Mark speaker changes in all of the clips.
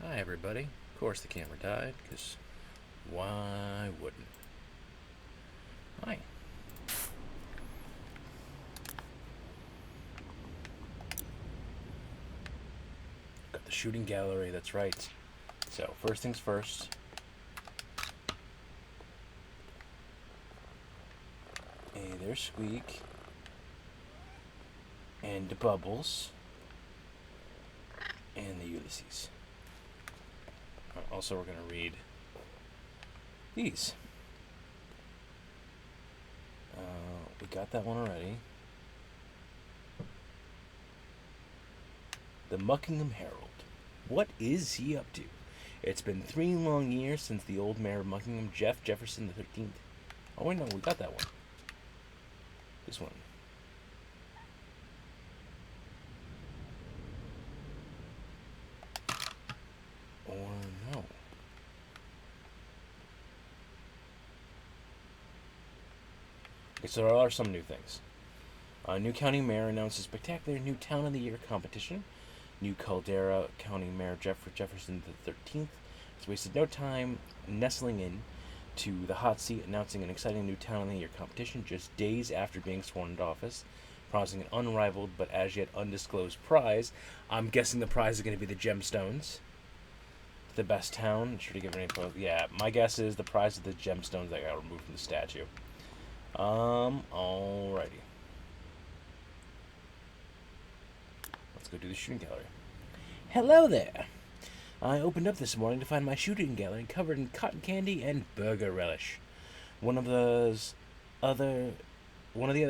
Speaker 1: Hi everybody. Of course the camera died, because why wouldn't? Hi. Got the shooting gallery, that's right. So, first things first. Hey, there's Squeak. And the Bubbles. And the Ulysses. Also, we're going to read these. We got that one already. The Muckingham Herald. What is he up to? It's been 3 long years since the old mayor of Muckingham, Jeff Jefferson the 13th. Oh wait, no, we got that one. This one. Or no. Okay, so there are some new things. New county mayor announces spectacular new town of the year competition. New Caldera County Mayor Jefferson the 13th has wasted no time nestling in to the hot seat, announcing an exciting new town of the year competition just days after being sworn into office, promising an unrivaled but as yet undisclosed prize. I'm guessing the prize is going to be the gemstones. The best town. Sure to give any info. Yeah, my guess is the prize of the gemstones that got removed from the statue. Alrighty. Let's go do the shooting gallery. Hello there. I opened up this morning to find my shooting gallery covered in cotton candy and burger relish. One of the other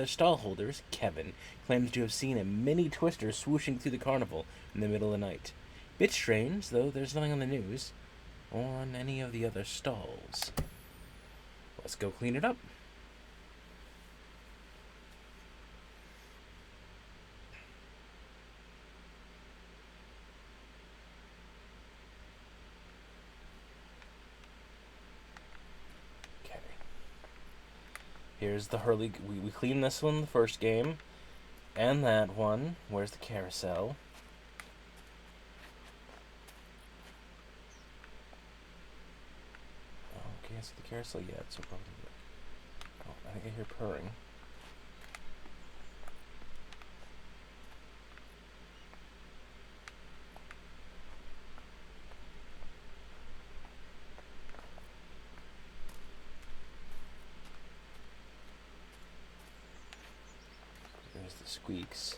Speaker 1: stall holders, Kevin, claims to have seen a mini twister swooshing through the carnival in the middle of the night. Bit strange, though there's nothing on the news or on any of the other stalls. Let's go clean it up. Okay. Here's the Hurley. We cleaned this one the first game. And that one. Where's the carousel? Okay, I see the carousel yet, so probably. Oh, I think I hear purring. There's the squeaks.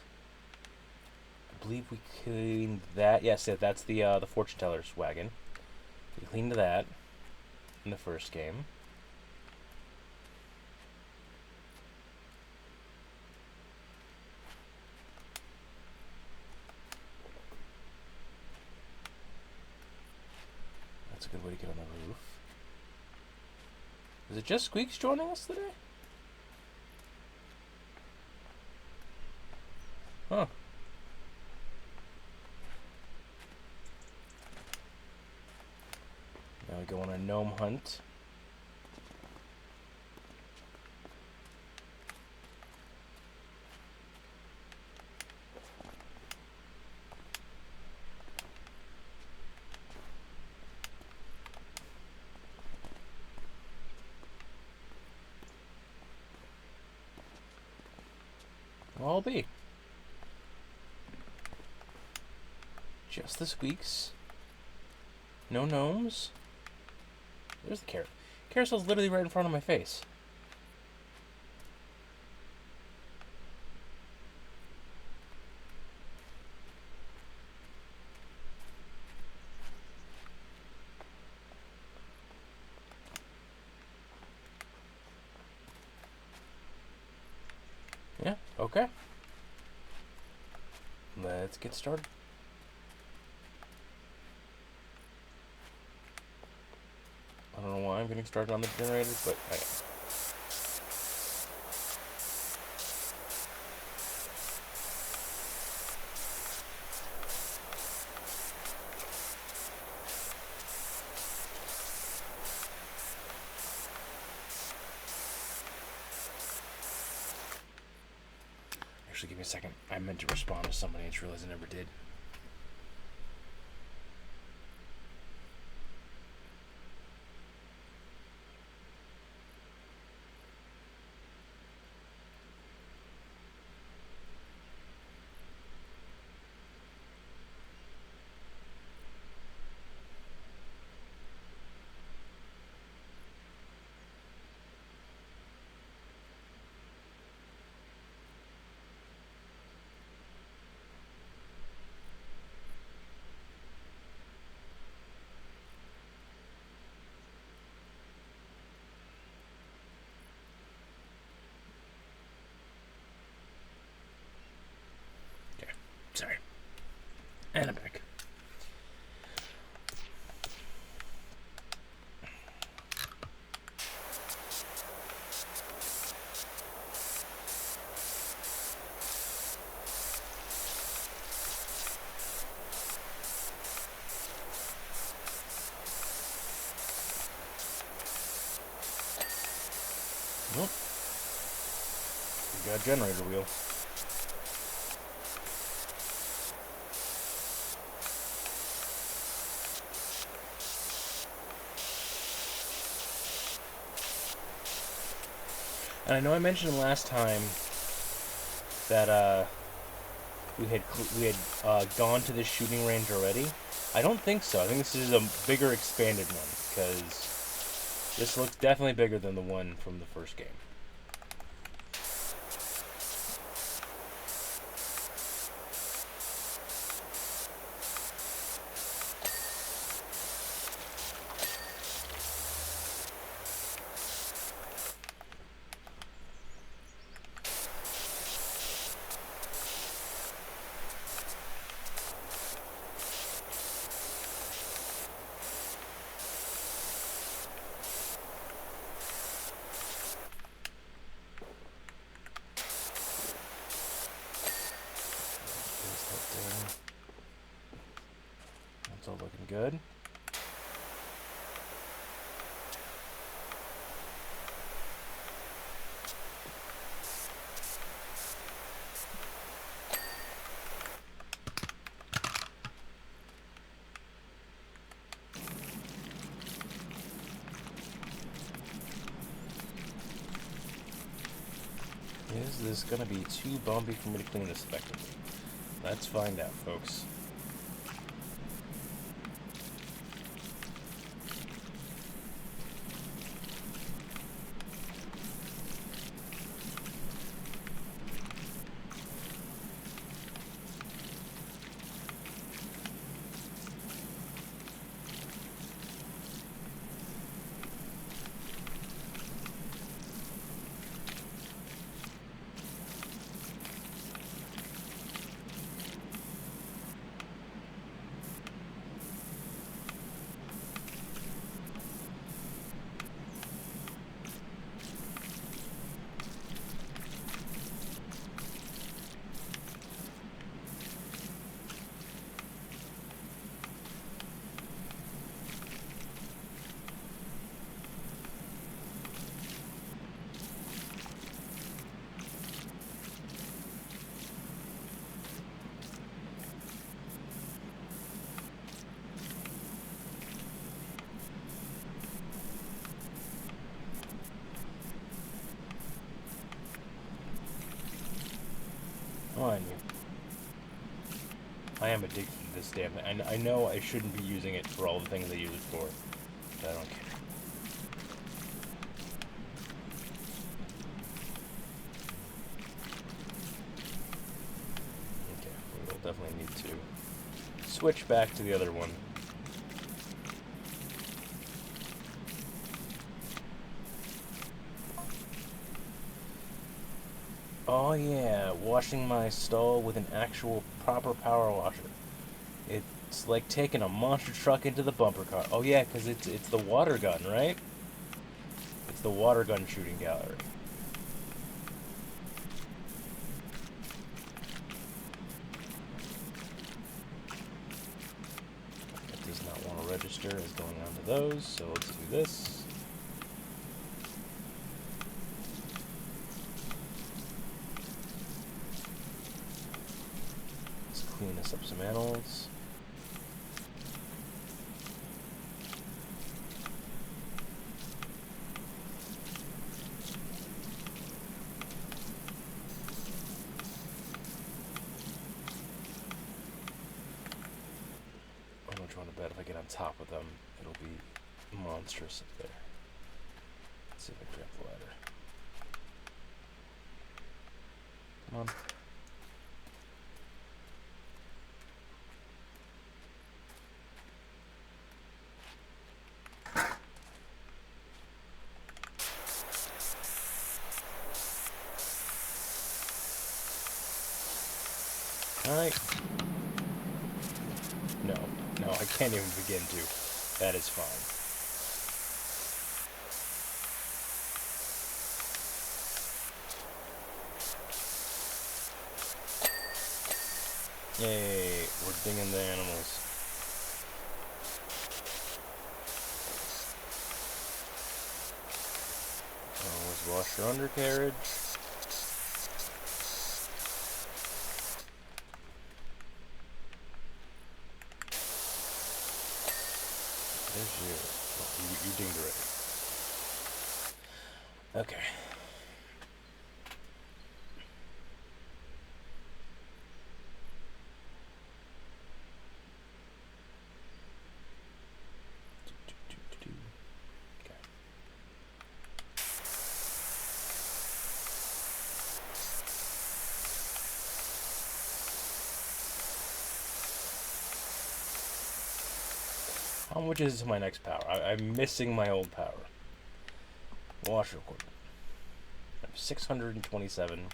Speaker 1: I believe we cleaned that. Yes, that's the fortune teller's wagon. We cleaned that in the first game. That's a good way to get on the roof. Is it just Squeaks joining us today? Huh. Now we go on a gnome hunt. I'll be. Just the squeaks. No gnomes. There's the carousel. Carousel's literally right in front of my face. Yeah, okay. Let's get started. I don't know why I'm getting started on the generator, but I am. Actually, give me a second. I meant to respond to somebody. I just realized I never did. Nope. We got a generator wheel. And I know I mentioned last time that we had gone to this shooting range already. I don't think so. I think this is a bigger, expanded one, because this looks definitely bigger than the one from the first game. That's all looking good. Is this going to be too bumpy for me to clean this effectively? Let's find out, folks. Oh, I knew. I am addicted to this damn thing. I know I shouldn't be using it for all the things I use it for, but I don't care. Okay, we'll definitely need to switch back to the other one. Oh yeah, washing my stall with an actual proper power washer. It's like taking a monster truck into the bumper car. Oh yeah, because it's the water gun, right? It's the water gun shooting gallery. It does not want to register as going on to those, so let's do this. Clean this up some animals. I'm gonna try to bet if I get on top of them, it'll be monstrous up there. Let's see if I can grab the ladder. Come on. Alright. No, I can't even begin to. That is fine. Yay, we're dinging the animals. Oh, where's Wash your undercarriage. There's you. Oh, you dinged already. Okay. How much is my next power? I'm missing my old power. Washer equipment. I have 627.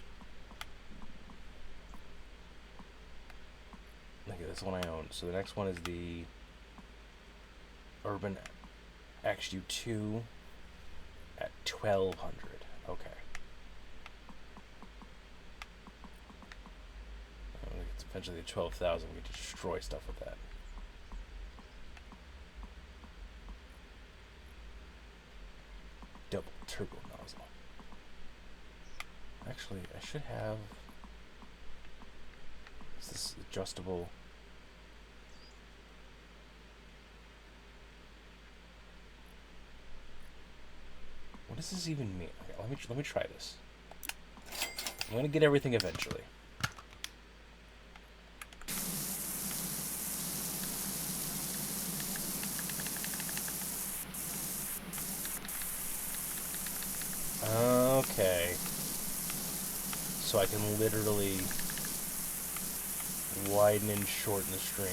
Speaker 1: Okay, that's the one I own. So the next one is the Urban XU2 at 1200. Okay. It's eventually 12,000. We can destroy stuff with that. Double turbo nozzle. Actually, I should have. Is this adjustable? What does this even mean? Okay, let me try this. I'm gonna get everything eventually. Okay. So I can literally widen and shorten the stream.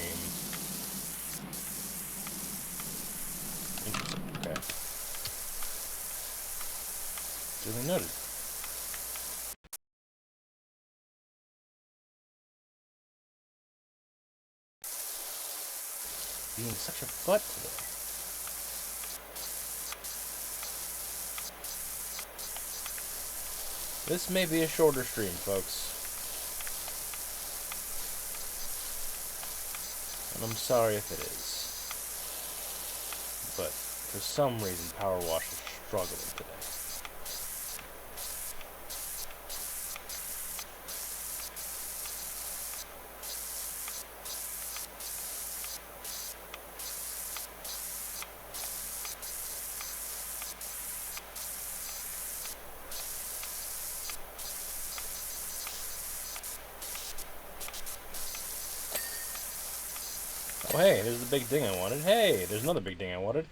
Speaker 1: Interesting. Okay. Duly noted. Being such a butt today. This may be a shorter stream, folks. And I'm sorry if it is. But for some reason, Powerwash is struggling today. Oh, hey, there's the big thing I wanted. Hey, there's another big thing I wanted.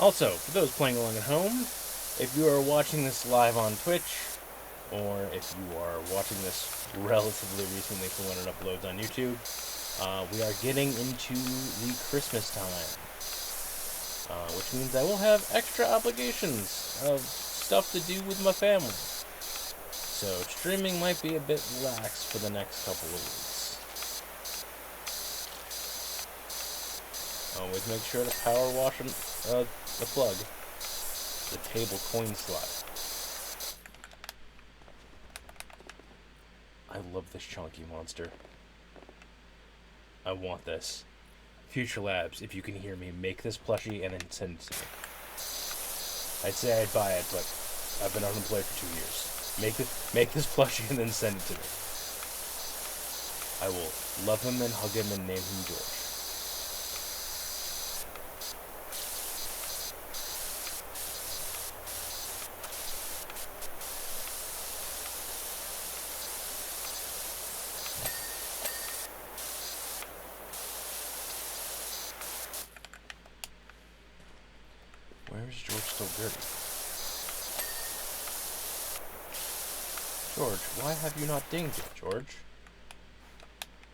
Speaker 1: Also, for those playing along at home, if you are watching this live on Twitch, or if you are watching this relatively recently from when it uploads on YouTube, we are getting into the Christmas time, which means I will have extra obligations of stuff to do with my family. So streaming might be a bit lax for the next couple of weeks. Always make sure to power wash the plug, the table coin slot. I love this chunky monster. I want this. Future Labs, if you can hear me, make this plushie and then send it to me. I'd say I'd buy it, but I've been unemployed for 2 years. Make this plushie and then send it to me. I will love him and hug him and name him George. Where's George still dirty? George, why have you not dinged it, George?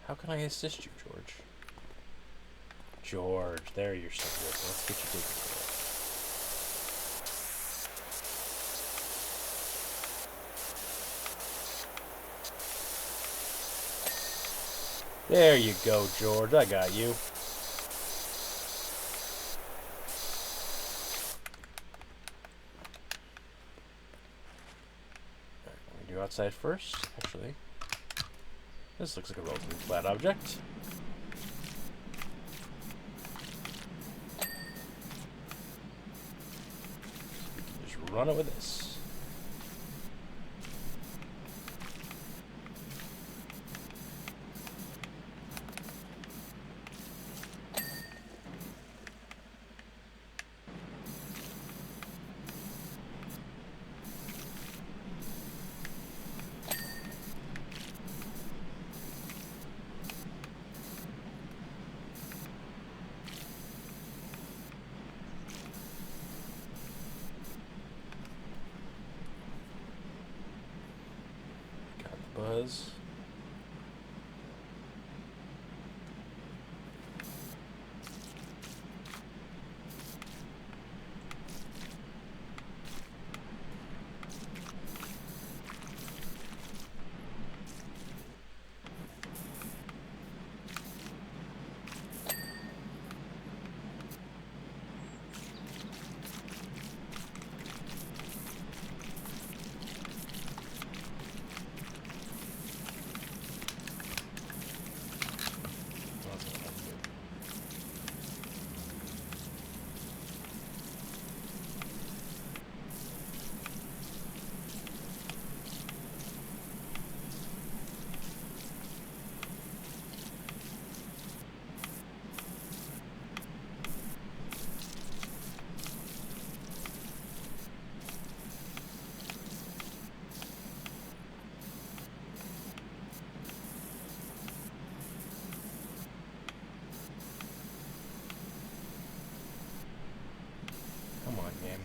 Speaker 1: How can I assist you, George? George, there you're so good. Let's get you taken care of. There you go, George. I got you. Alright, let me do outside first. Actually, this looks like a relatively flat object. Just run it with this. Buzz. Come on, game.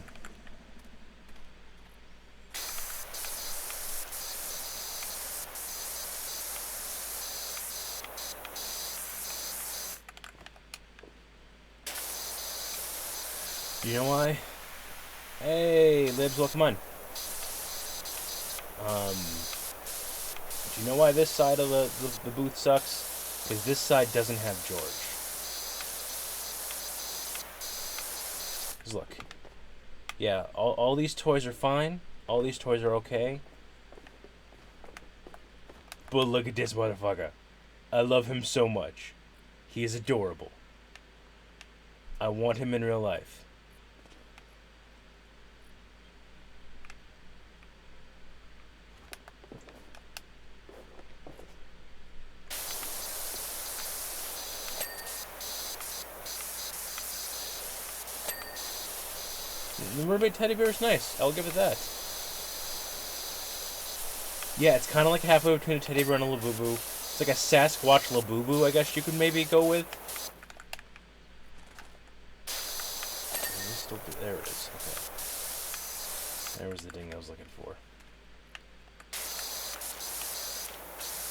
Speaker 1: You know why? Hey, Libs, welcome on. Do you know why this side of the booth sucks? Because this side doesn't have George. Because look. Yeah, all these toys are fine. All these toys are okay. But look at this motherfucker. I love him so much. He is adorable. I want him in real life. The mermaid teddy bear is nice. I'll give it that. Yeah, it's kind of like halfway between a teddy bear and a Labubu. It's like a Sasquatch Labubu, I guess you could maybe go with. There it is. Okay. There was the ding I was looking for.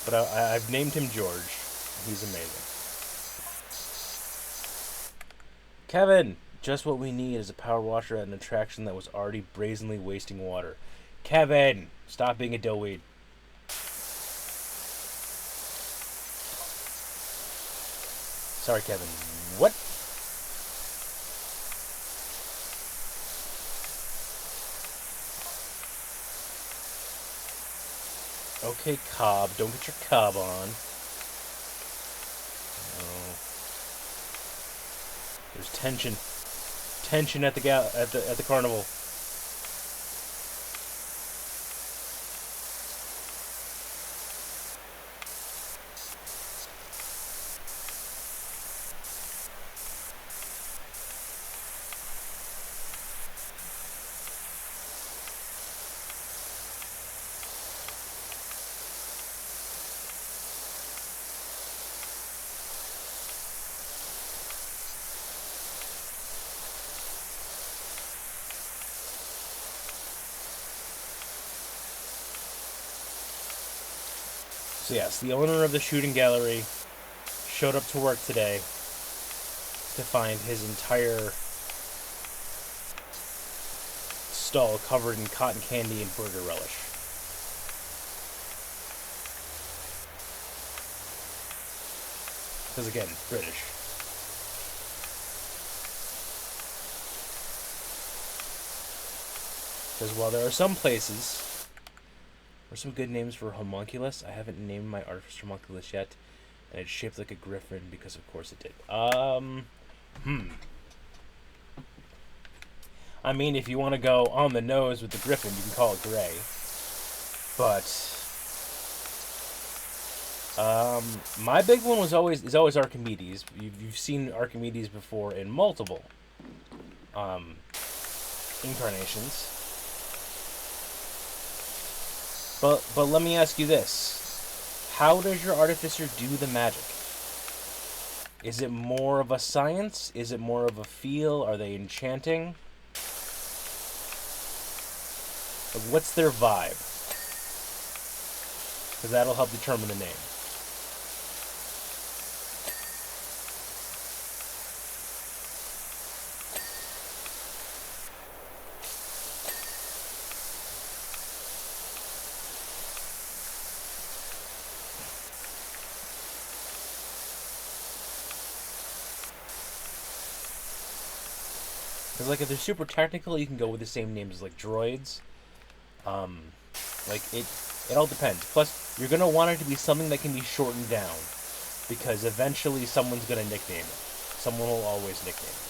Speaker 1: But I've named him George. He's amazing. Kevin! Just what we need is a power washer at an attraction that was already brazenly wasting water. Kevin! Stop being a dillweed. Sorry, Kevin. What? Okay, Cobb. Don't get your Cobb on. Oh. There's tension. Tension at the carnival. So yes, the owner of the shooting gallery showed up to work today to find his entire stall covered in cotton candy and burger relish. Because again, British. Because while there are some places or some good names for homunculus, I haven't named my artificer homunculus yet, and it's shaped like a griffin because of course it did. I mean, if you want to go on the nose with the griffin, you can call it gray. But my big one is always Archimedes. You've seen Archimedes before in multiple incarnations. But let me ask you this: how does your artificer do the magic? Is it more of a science? Is it more of a feel? Are they enchanting? What's their vibe? Because that'll help determine the name. Because, like, if they're super technical, you can go with the same names as, like, droids. Like, it all depends. Plus, you're going to want it to be something that can be shortened down. Because eventually someone's going to nickname it. Someone will always nickname it.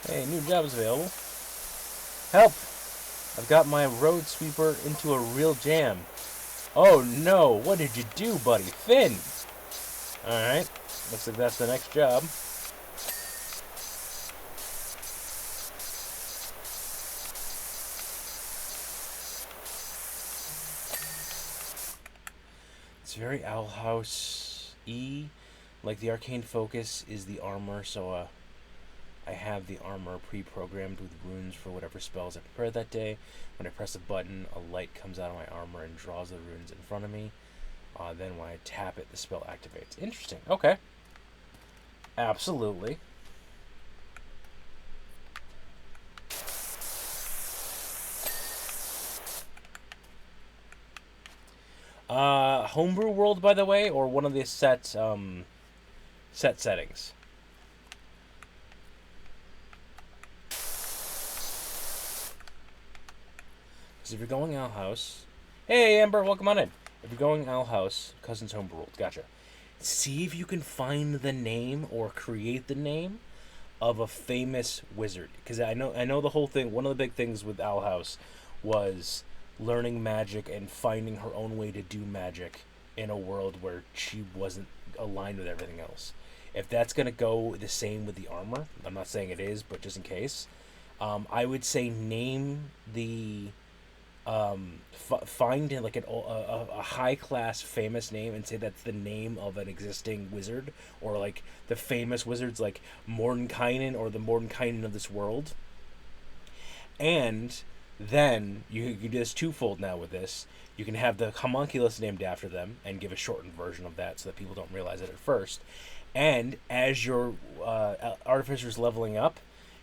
Speaker 1: Hey, new job's available. Help! I've got my road sweeper into a real jam. Oh no, what did you do, buddy? Finn! Alright, looks like that's the next job. It's very Owl House-y. Like, the arcane focus is the armor, so I have the armor pre-programmed with runes for whatever spells I prepare that day. When I press a button, a light comes out of my armor and draws the runes in front of me. Then when I tap it, the spell activates. Interesting. Okay. Absolutely. Homebrew world, by the way, or one of the set settings? Because if you're going Owl House... Hey, Amber, welcome on in. If you're going Owl House, Cousin's Homebrew World, gotcha. See if you can find the name or create the name of a famous wizard. Because I know the whole thing, one of the big things with Owl House was learning magic and finding her own way to do magic in a world where she wasn't aligned with everything else. If that's going to go the same with the armor, I'm not saying it is, but just in case, I would say name the... find like a high-class famous name and say that's the name of an existing wizard, or like the famous wizards like Mordenkainen or the Mordenkainen of this world. And then you do this twofold now with this. You can have the homunculus named after them and give a shortened version of that so that people don't realize it at first. And as your artificer's leveling up,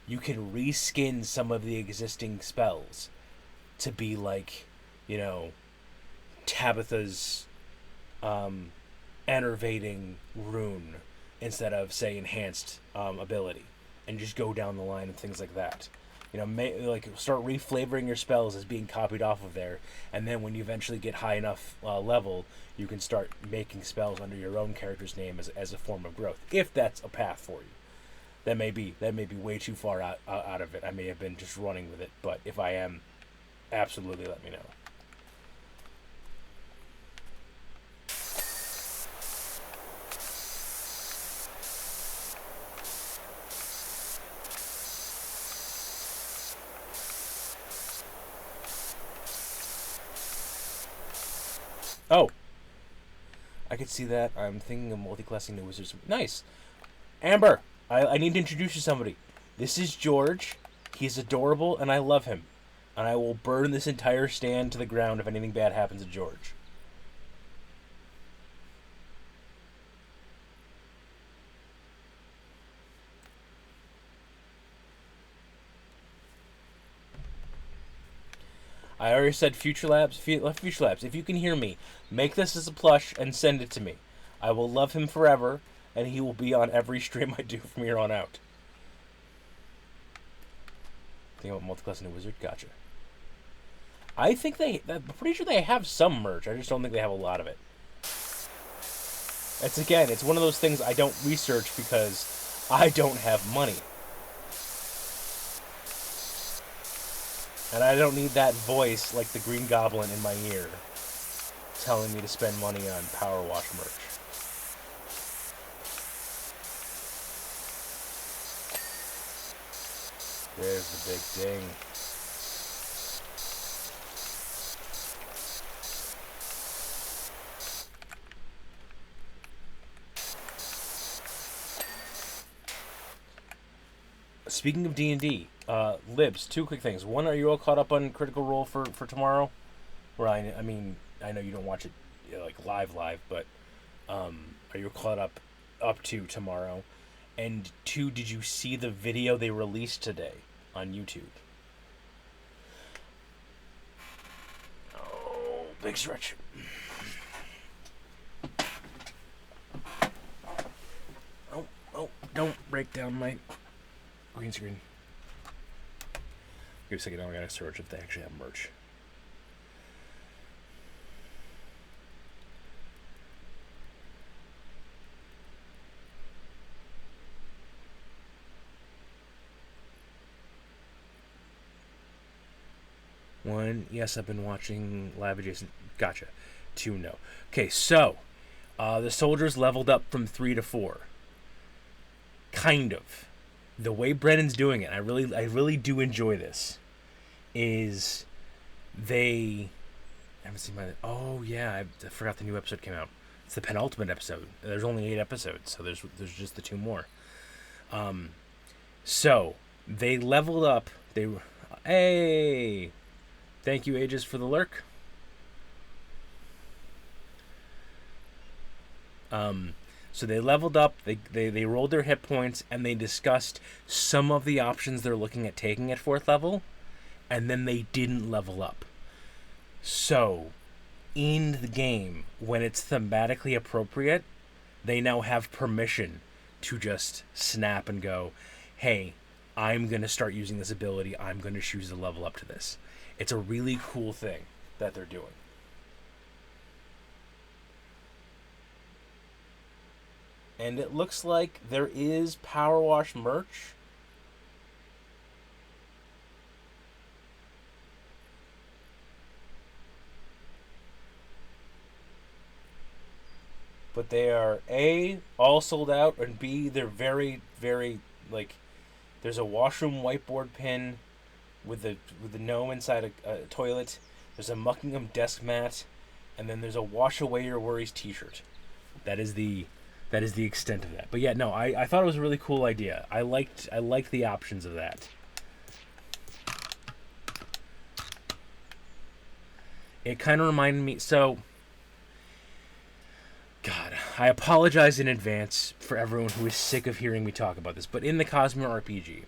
Speaker 1: you can reskin some of the existing spells to be like, you know, Tabitha's enervating rune instead of, say, enhanced ability, and just go down the line and things like that. You know, like start reflavoring your spells as being copied off of there, and then when you eventually get high enough level, you can start making spells under your own character's name as a form of growth, if that's a path for you. That may be way too far out of it. I may have been just running with it, but if I am, absolutely let me know. Oh, I could see that. I'm thinking of multi-classing the wizards. Nice. Amber, I need to introduce you to somebody. This is George. He's adorable, and I love him. And I will burn this entire stand to the ground if anything bad happens to George. I already said Future Labs. Future Labs, if you can hear me, make this as a plush and send it to me. I will love him forever, and he will be on every stream I do from here on out. Think about multiclassing a wizard? Gotcha. I think I'm pretty sure they have some merch. I just don't think they have a lot of it. It's one of those things I don't research because I don't have money. And I don't need that voice like the Green Goblin in my ear telling me to spend money on Powerwash merch. There's the big ding. Speaking of D&D, Libs, two quick things. One, are you all caught up on Critical Role for tomorrow? Where I mean, I know you don't watch it like live, but are you caught up to tomorrow? And two, did you see the video they released today on YouTube? Oh, big stretch. Oh, don't break down my green screen. Give me a second, now I gotta search if they actually have merch. One, yes, I've been watching Live Adjacent. Gotcha. Two, no. Okay, so the soldiers leveled up from 3 to 4. Kind of. The way Brennan's doing it, I really do enjoy this. Is I haven't seen my. Oh yeah, I forgot the new episode came out. It's the penultimate episode. There's only 8 episodes, so there's just the 2 more. So they leveled up. Hey, thank you, Aegis, for the lurk. So they leveled up, they rolled their hit points, and they discussed some of the options they're looking at taking at 4th level, and then they didn't level up. So, in the game, when it's thematically appropriate, they now have permission to just snap and go, hey, I'm going to start using this ability, I'm going to choose to level up to this. It's a really cool thing that they're doing. And it looks like there is Powerwash merch. But they are A, all sold out, and B, they're very, very, like, there's a washroom whiteboard pin with the gnome inside a toilet. There's a Muckingham desk mat, and then there's a Wash Away Your Worries t-shirt. That is the extent of that. But yeah, no, I thought it was a really cool idea. I liked the options of that. It kind of reminded me. So, God, I apologize in advance for everyone who is sick of hearing me talk about this. But in the Cosmere RPG,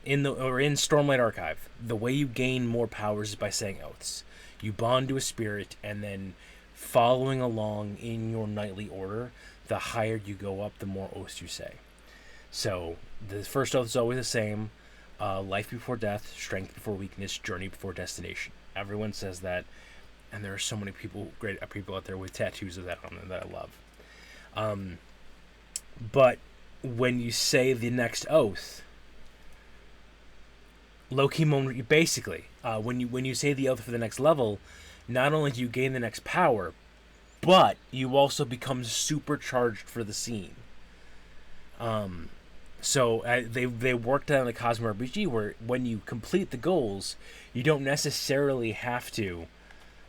Speaker 1: in Stormlight Archive, the way you gain more powers is by saying oaths. You bond to a spirit, and then following along in your knightly order, the higher you go up, the more oaths you say. So the first oath is always the same: life before death, strength before weakness, journey before destination. Everyone says that, and there are so many great people out there with tattoos of that on them that I love. But when you say the next oath, Low key moment, basically. When you say the oath for the next level, not only do you gain the next power, but you also become supercharged for the scene. So they worked on the Cosmo RPG where when you complete the goals, you don't necessarily have to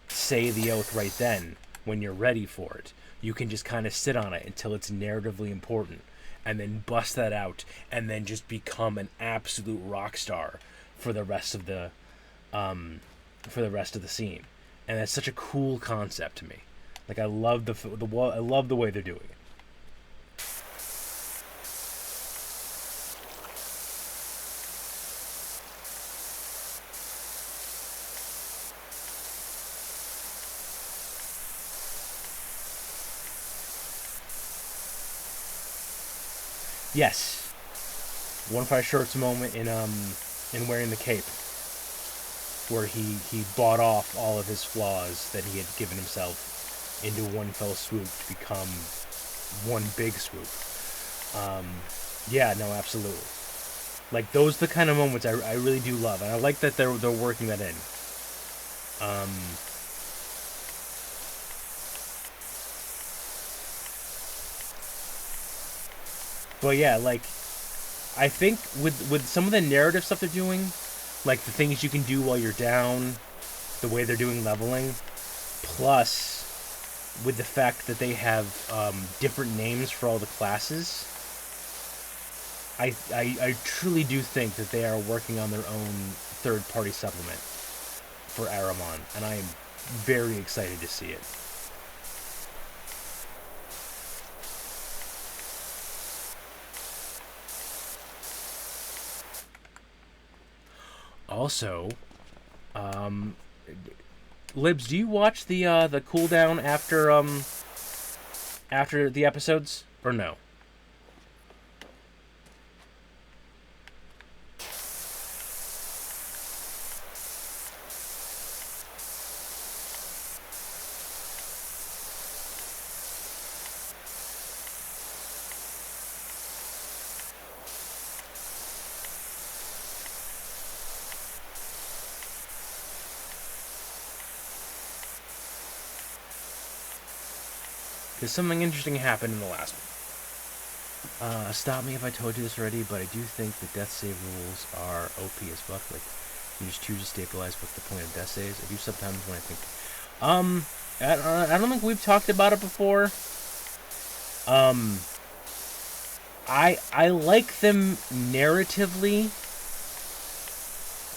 Speaker 1: say the oath right then when you're ready for it. You can just kind of sit on it until it's narratively important, and then bust that out, and then just become an absolute rock star for the rest of the scene. And that's such a cool concept to me. Like I love I love the way they're doing it. Yes, one Five Shorts moment in wearing the cape, where he bought off all of his flaws that he had given himself into one fell swoop to become one big swoop. Um, yeah, no, absolutely. Like those are the kind of moments I really do love, and I like that they're working that in. Um, but yeah, like I think with some of the narrative stuff they're doing, like the things you can do while you're down, the way they're doing leveling, plus with the fact that they have different names for all the classes, I truly do think that they are working on their own third party supplement for Aramon, and I am very excited to see it. Also, um, Libs, do you watch the cooldown after the episodes or no? Because something interesting happened in the last one. Stop me if I told you this already, but I do think the death save rules are OP as fuck. Like, you just choose to stabilize. What's the point of death saves? I do sometimes when I think. Um, I don't think we've talked about it before. Um, I like them narratively.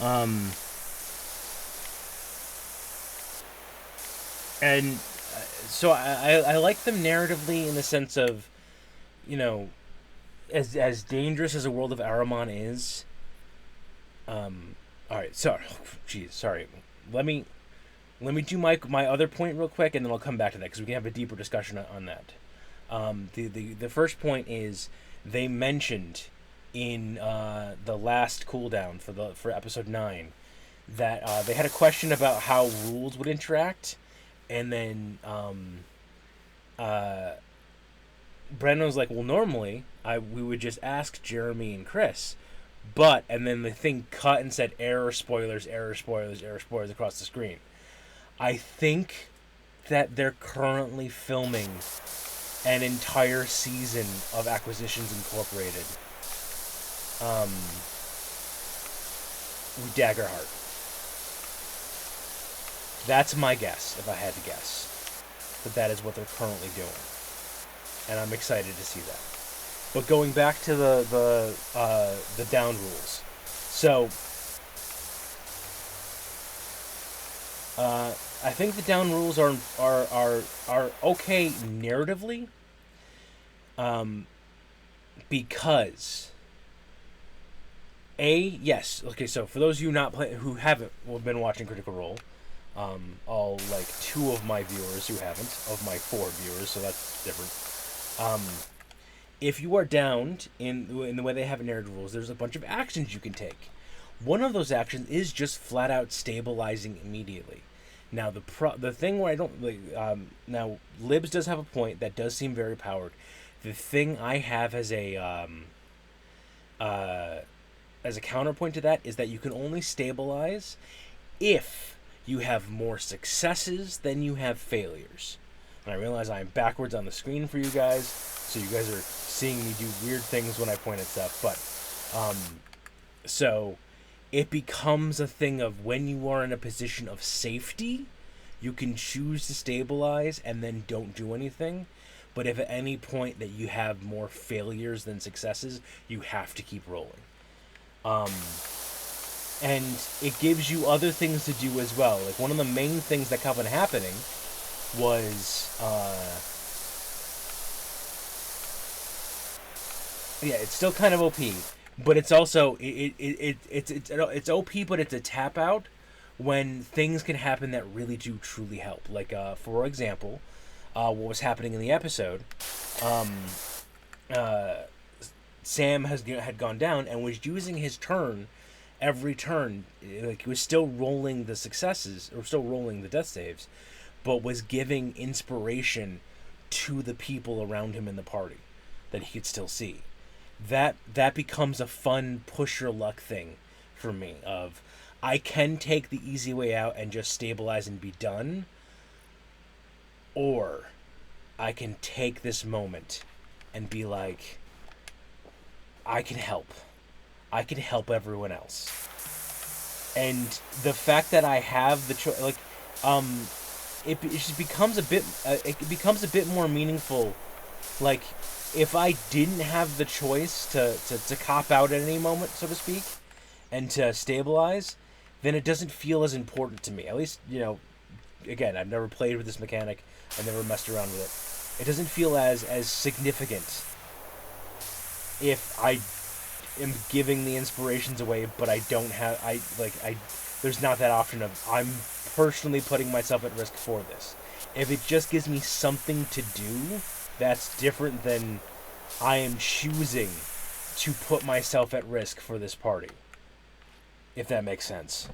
Speaker 1: Um, and so I like them narratively in the sense of, you know, as dangerous as the world of Aramon is. All right, sorry, jeez, sorry. Let me do my other point real quick, and then I'll come back to that because we can have a deeper discussion on that. The first point is they mentioned in the last cooldown for episode 9 that they had a question about how rules would interact, and then Brendan was like, "Well, normally we would just ask Jeremy and Chris, but," and then the thing cut and said error spoilers, error spoilers, error spoilers across the screen. I think that they're currently filming an entire season of Acquisitions Incorporated with Daggerheart. That's my guess, if I had to guess. But that is what they're currently doing. And I'm excited to see that. But going back to the down rules. So I think the down rules are okay narratively, because yes, okay. So for those of you who haven't been watching Critical Role, all like 2 of my viewers who haven't, of my 4 viewers, so that's different. If you are downed in the way they have narrative rules, there's a bunch of actions you can take. One of those actions is just flat out stabilizing immediately. Now the thing where I don't like, now Libs does have a point that does seem very powered. The thing I have as a as a counterpoint to that, is that you can only stabilize if you have more successes than you have failures. And I realize I'm backwards on the screen for you guys, so you guys are seeing me do weird things when I point at stuff. But, so it becomes a thing of when you are in a position of safety, you can choose to stabilize and then don't do anything. But if at any point that you have more failures than successes, you have to keep rolling. And it gives you other things to do as well. Like, one of the main things that kept on happening was, it's still kind of OP, but it's also, it's OP, but it's a tap out when things can happen that really do truly help. Like, for example, what was happening in the episode, Sam had gone down and was using his turn every turn. Like, he was still rolling the successes, or still rolling the death saves, but was giving inspiration to the people around him in the party that he could still see. That becomes a fun push your luck thing for me, of I can take the easy way out and just stabilize and be done, or I can take this moment and be like, I can help everyone else. And the fact that I have the choice, like, it just becomes a bit more meaningful. Like, if I didn't have the choice to cop out at any moment, so to speak, and to stabilize, then it doesn't feel as important to me. At least, again, I've never played with this mechanic. I've never messed around with it. It doesn't feel as significant if I am giving the inspirations away, but I don't have, there's not that option of, I'm personally putting myself at risk for this. If it just gives me something to do, that's different than I am choosing to put myself at risk for this party. If that makes sense.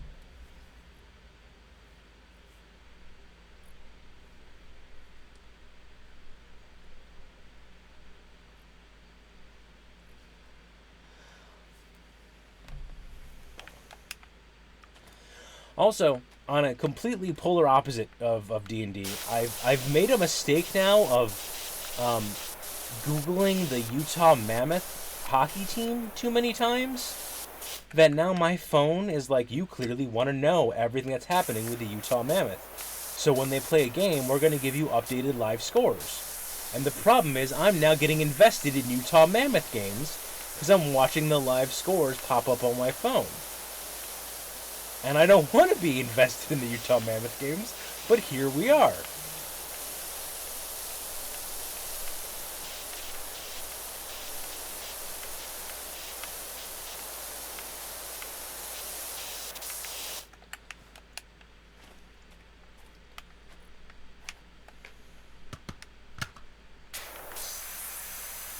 Speaker 1: Also, on a completely polar opposite of D&D, I've made a mistake now of Googling the Utah Mammoth hockey team too many times, that now my phone is like, you clearly want to know everything that's happening with the Utah Mammoth. So when they play a game, we're going to give you updated live scores. And the problem is, I'm now getting invested in Utah Mammoth games because I'm watching the live scores pop up on my phone. And I don't want to be invested in the Utah Mammoth games, but here we are.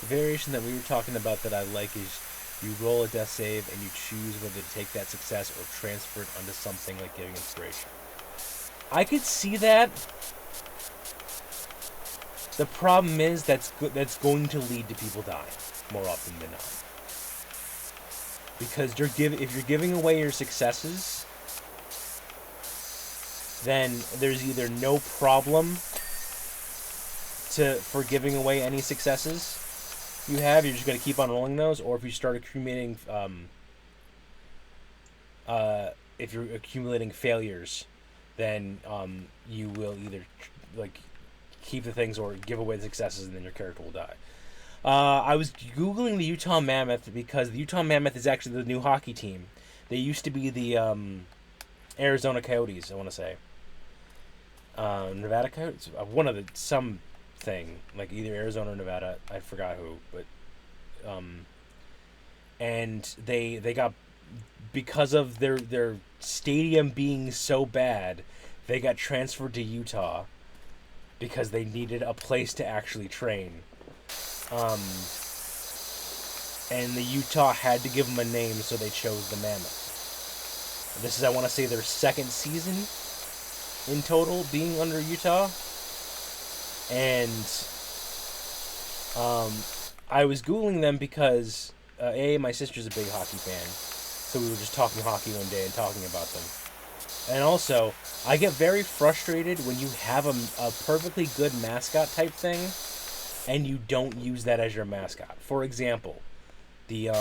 Speaker 1: The variation that we were talking about that I like is you roll a death save and you choose whether to take that success or transfer it onto something like giving inspiration. I could see that. The problem is that's going to lead to people dying more often than not. Because if you're giving away your successes, then there's either no problem for giving away any successes you have, you're just going to keep on rolling those, or if you start accumulating, if you're accumulating failures, then you will either keep the things or give away the successes, and then your character will die. I was Googling the Utah Mammoth because the Utah Mammoth is actually the new hockey team. They used to be the Arizona Coyotes, I want to say. Nevada Coyotes? One of the, some thing, like either Arizona or Nevada, I forgot who, but and they got, because of their stadium being so bad, they got transferred to Utah because they needed a place to actually train. And the Utah had to give them a name, so they chose the Mammoth. This is, I want to say, their second season in total being under Utah. And I was Googling them because, my sister's a big hockey fan. So we were just talking hockey one day and talking about them. And also, I get very frustrated when you have a perfectly good mascot type thing and you don't use that as your mascot. For example, the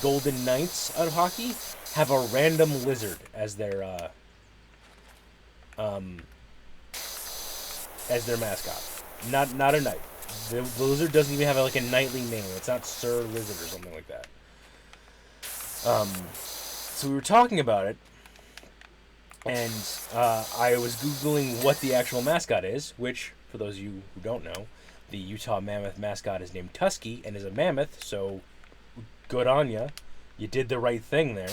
Speaker 1: Golden Knights of hockey have a random lizard as their mascot. Not a knight. The lizard doesn't even have like a knightly name. It's not Sir Lizard or something like that. So we were talking about it, and I was Googling what the actual mascot is, which, for those of you who don't know, the Utah Mammoth mascot is named Tusky and is a mammoth, so good on ya. You did the right thing there.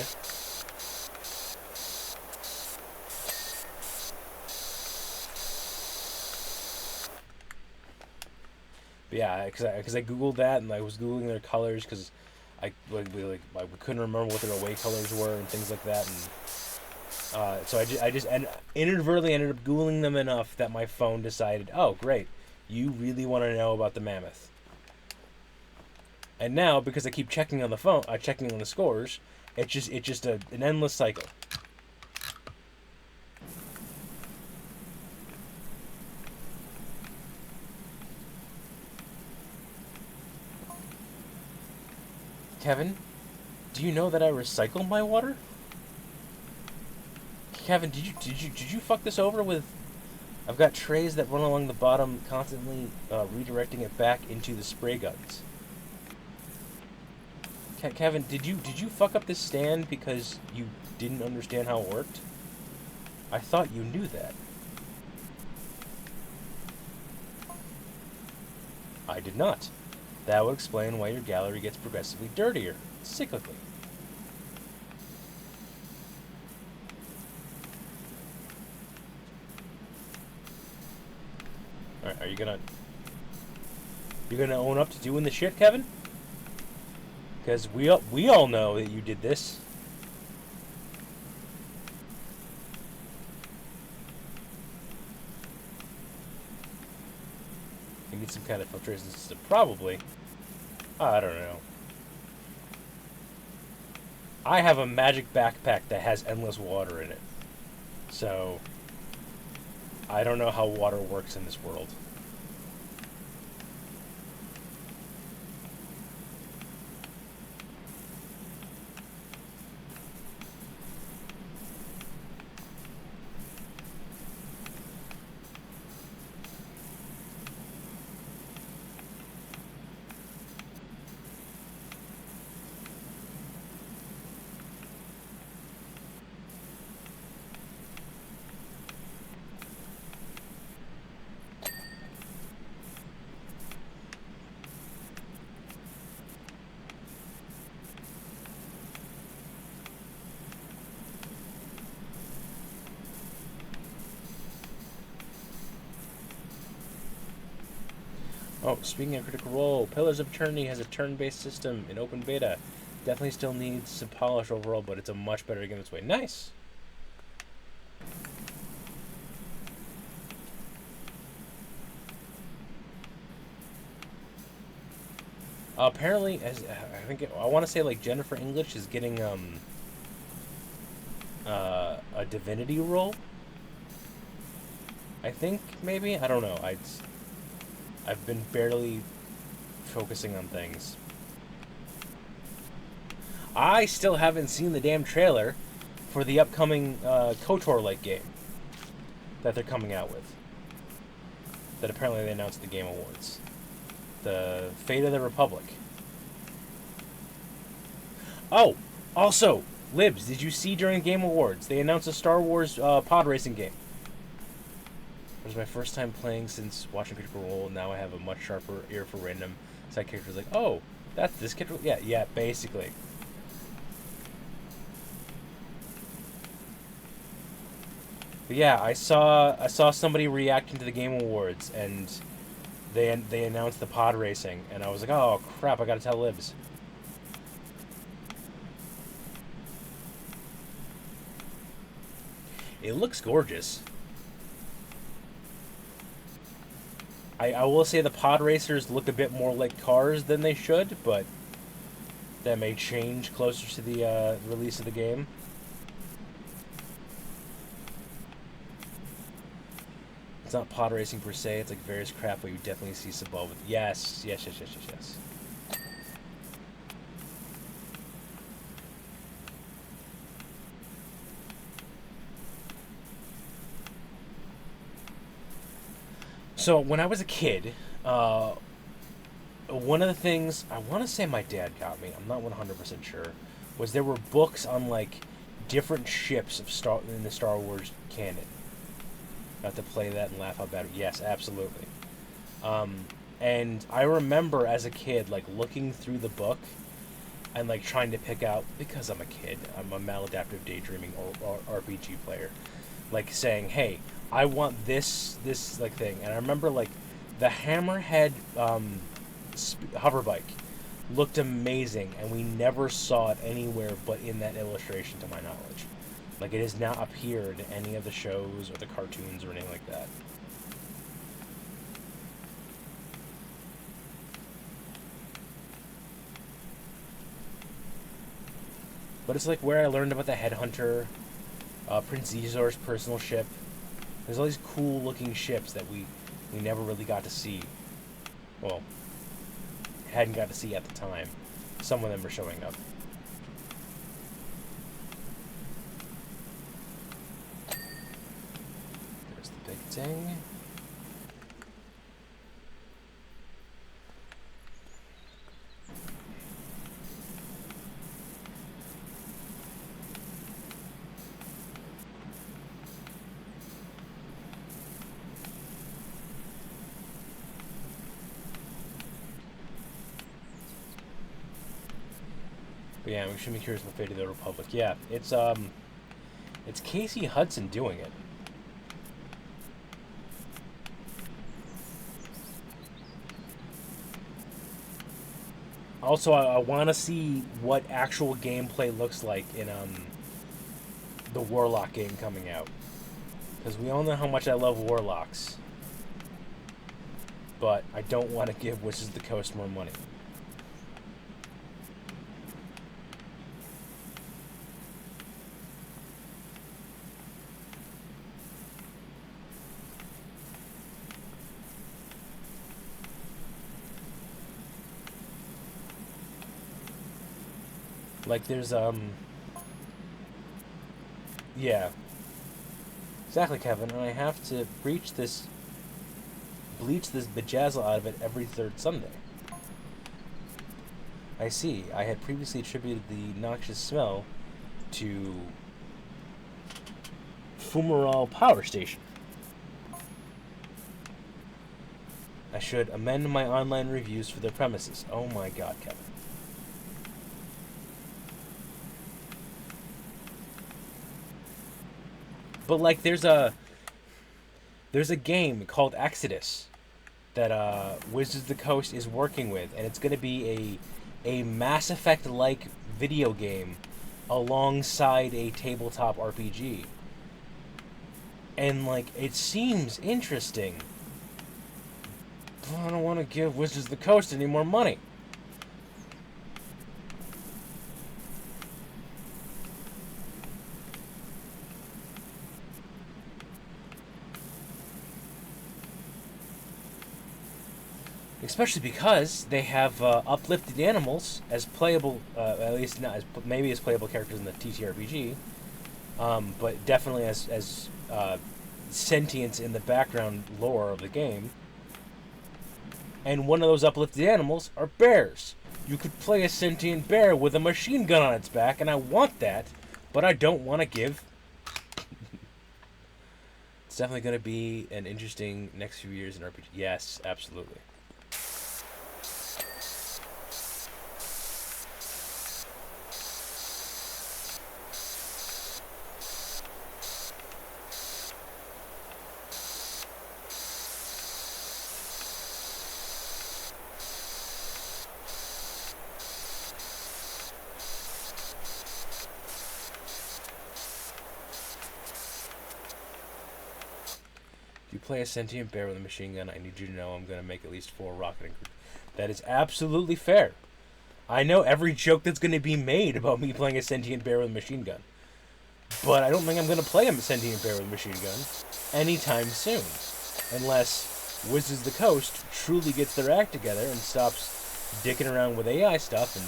Speaker 1: But yeah, because I Googled that, and I was Googling their colors, because I couldn't remember what their away colors were and things like that, and so I just inadvertently ended up Googling them enough that my phone decided, oh great, you really want to know about the mammoth. And now, because I keep checking on the phone, checking on the scores, it's just an endless cycle. Kevin, do you know that I recycle my water? Kevin, did you fuck this over with? I've got trays that run along the bottom, constantly redirecting it back into the spray guns. Kevin, did you fuck up this stand because you didn't understand how it worked? I thought you knew that. I did not. That would explain why your gallery gets progressively dirtier, cyclically. Alright, are you gonna own up to doing the shit, Kevin? Because we all know that you did this. You need some kind of filtration system, probably. I don't know. I have a magic backpack that has endless water in it. So, I don't know how water works in this world. Oh, speaking of Critical Role, Pillars of Eternity has a turn-based system in open beta. Definitely still needs some polish overall, but it's a much better game this way. Nice! Apparently, I want to say like Jennifer English is getting a divinity role. I think maybe, I don't know. I've been barely focusing on things. I still haven't seen the damn trailer for the upcoming KOTOR-like game that they're coming out with. That apparently they announced at the Game Awards. The Fate of the Republic. Oh, also, Libs, did you see during the Game Awards, they announced a Star Wars pod racing game. It was my first time playing since watching Critical Role, and now I have a much sharper ear for random side characters. Like, oh, that's this kid. Yeah, basically. But yeah, I saw somebody reacting to the Game Awards, and they announced the pod racing, and I was like, oh crap, I gotta tell Libs. It looks gorgeous. I will say the pod racers look a bit more like cars than they should, but that may change closer to the release of the game. It's not pod racing per se. It's like various crap, but you definitely see some ball with. Yes. So when I was a kid, one of the things I want to say my dad got me, I'm not 100% sure, was there were books on like different ships of in the Star Wars canon. Got to play that and laugh about it. Yes, absolutely. And I remember as a kid like looking through the book and like trying to pick out, because I'm a kid, I'm a maladaptive daydreaming or RPG player, like saying, hey, I want this like thing. And I remember like the Hammerhead hover bike looked amazing, and we never saw it anywhere but in that illustration, to my knowledge. Like, it has not appeared in any of the shows or the cartoons or anything like that. But it's like where I learned about the Headhunter, Prince Zizor's personal ship. There's all these cool looking ships that we never really got to see. Well, hadn't got to see at the time. Some of them are showing up. There's the big thing. But yeah, we should be curious about Fate of the Republic. Yeah, it's Casey Hudson doing it. Also, I want to see what actual gameplay looks like in the Warlock game coming out, because we all know how much I love Warlocks, but I don't want to give Wizards of the Coast more money. Like, there's yeah, exactly, Kevin. And I have to bleach this bejazzle out of it every third Sunday. I see. I had previously attributed the noxious smell to Fumarole Power Station. I should amend my online reviews for their premises. Oh my god, Kevin. But like, there's a game called Exodus that Wizards of the Coast is working with, and it's going to be a Mass Effect like video game alongside a tabletop RPG. And like, it seems interesting, but I don't want to give Wizards of the Coast any more money. Especially because they have uplifted animals as playable, at least not as maybe as playable characters in the TTRPG, but definitely as sentience in the background lore of the game. And one of those uplifted animals are bears. You could play a sentient bear with a machine gun on its back, and I want that, but I don't want to give. It's definitely going to be an interesting next few years in RPG. Yes, absolutely. If you play a sentient bear with a machine gun, I need you to know I'm going to make at least 4 rocketing. That is absolutely fair. I know every joke that's going to be made about me playing a sentient bear with a machine gun. But I don't think I'm going to play a sentient bear with a machine gun anytime soon. Unless Wizards of the Coast truly gets their act together and stops dicking around with AI stuff and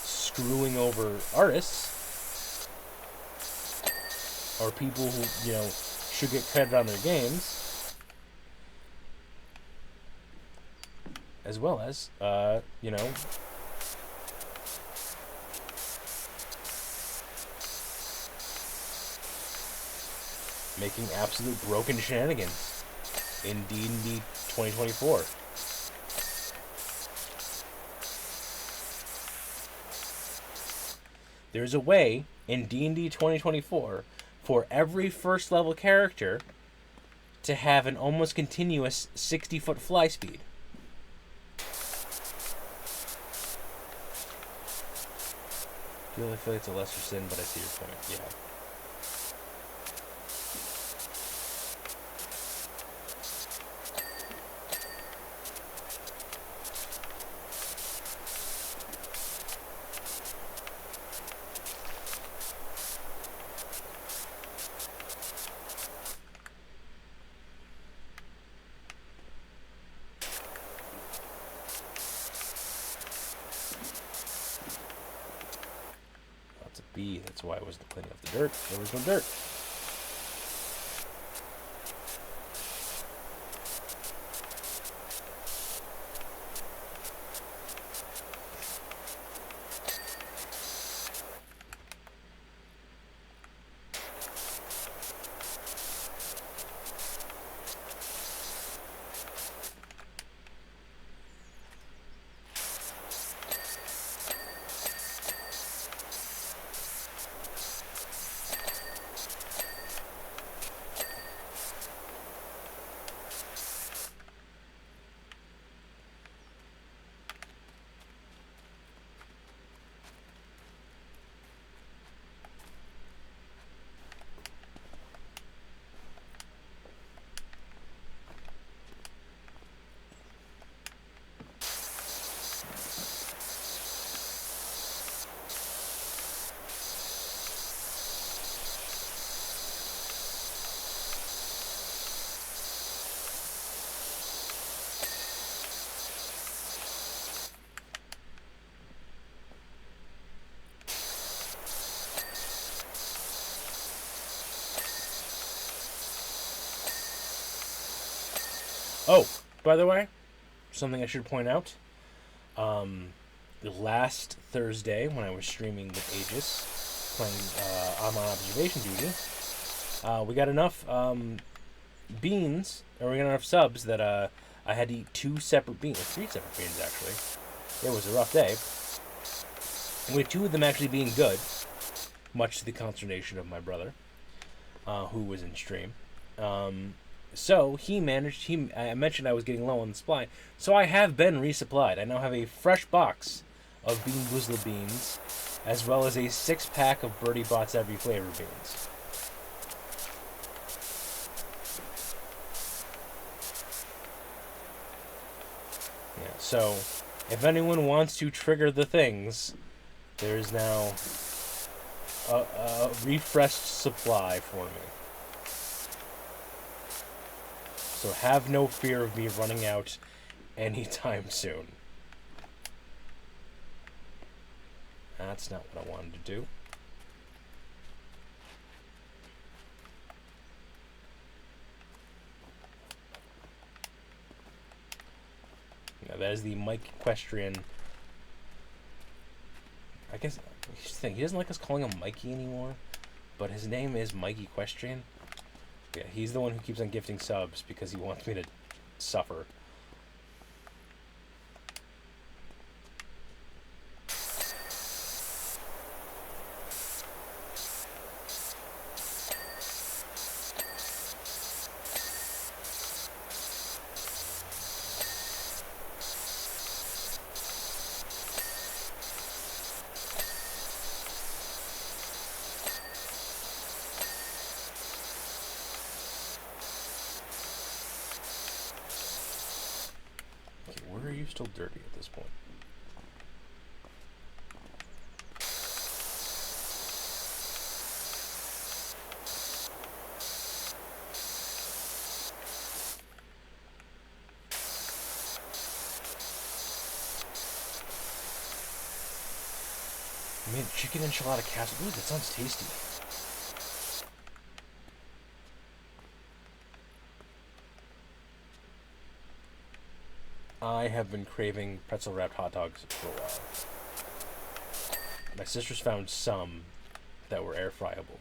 Speaker 1: screwing over artists or people who, should get credit on their games, as well as, making absolute broken shenanigans in D&D 2024. There's a way in D&D 2024 for every first level character to have an almost continuous 60-foot fly speed. I feel like it's a lesser sin, but I see your point. Yeah. That's why I wasn't cleaning up the dirt. There was no dirt. Oh, by the way, something I should point out. Last Thursday, when I was streaming with Aegis, playing I'm on observation duty, we got enough beans, or we got enough subs that I had to eat 2 separate beans, or 3 separate beans actually. It was a rough day. With 2 of them actually being good, much to the consternation of my brother, who was in stream. So he managed. I mentioned I was getting low on the supply, so I have been resupplied. I now have a fresh box of Bean Boozled beans, as well as a 6-pack of Birdie Bot's Every Flavor beans. Yeah. So, if anyone wants to trigger the things, there's now a refreshed supply for me. So have no fear of me running out anytime soon. That's not what I wanted to do. Now that is the Mike Equestrian. I guess he doesn't like us calling him Mikey anymore, but his name is Mike Equestrian. Yeah, he's the one who keeps on gifting subs because he wants me to suffer. Still dirty at this point. I mean, chicken enchilada casserole. Ooh, that sounds tasty. I have been craving pretzel wrapped hot dogs for a while. My sister's found some that were air fryable.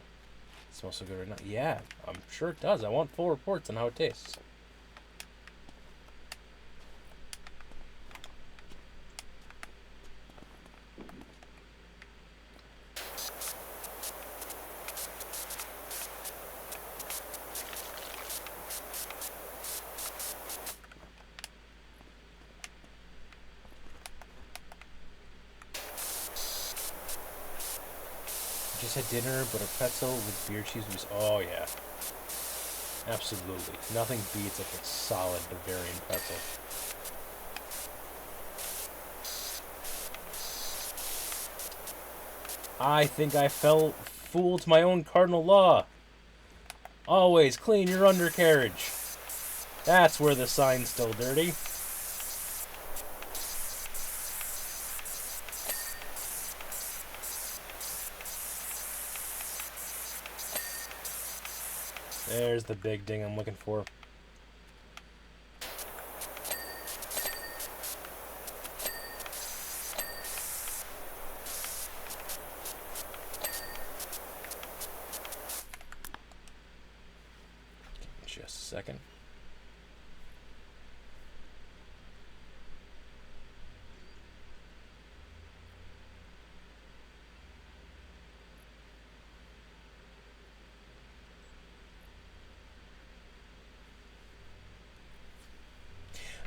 Speaker 1: It smells so good right now. Yeah, I'm sure it does. I want full reports on how it tastes. Just had dinner, but a pretzel with beer cheese was. Oh, yeah. Absolutely. Nothing beats like a solid Bavarian pretzel. I think I fell fool to my own cardinal law. Always clean your undercarriage. That's where the sign's still dirty. There's the big ding I'm looking for. Just a second.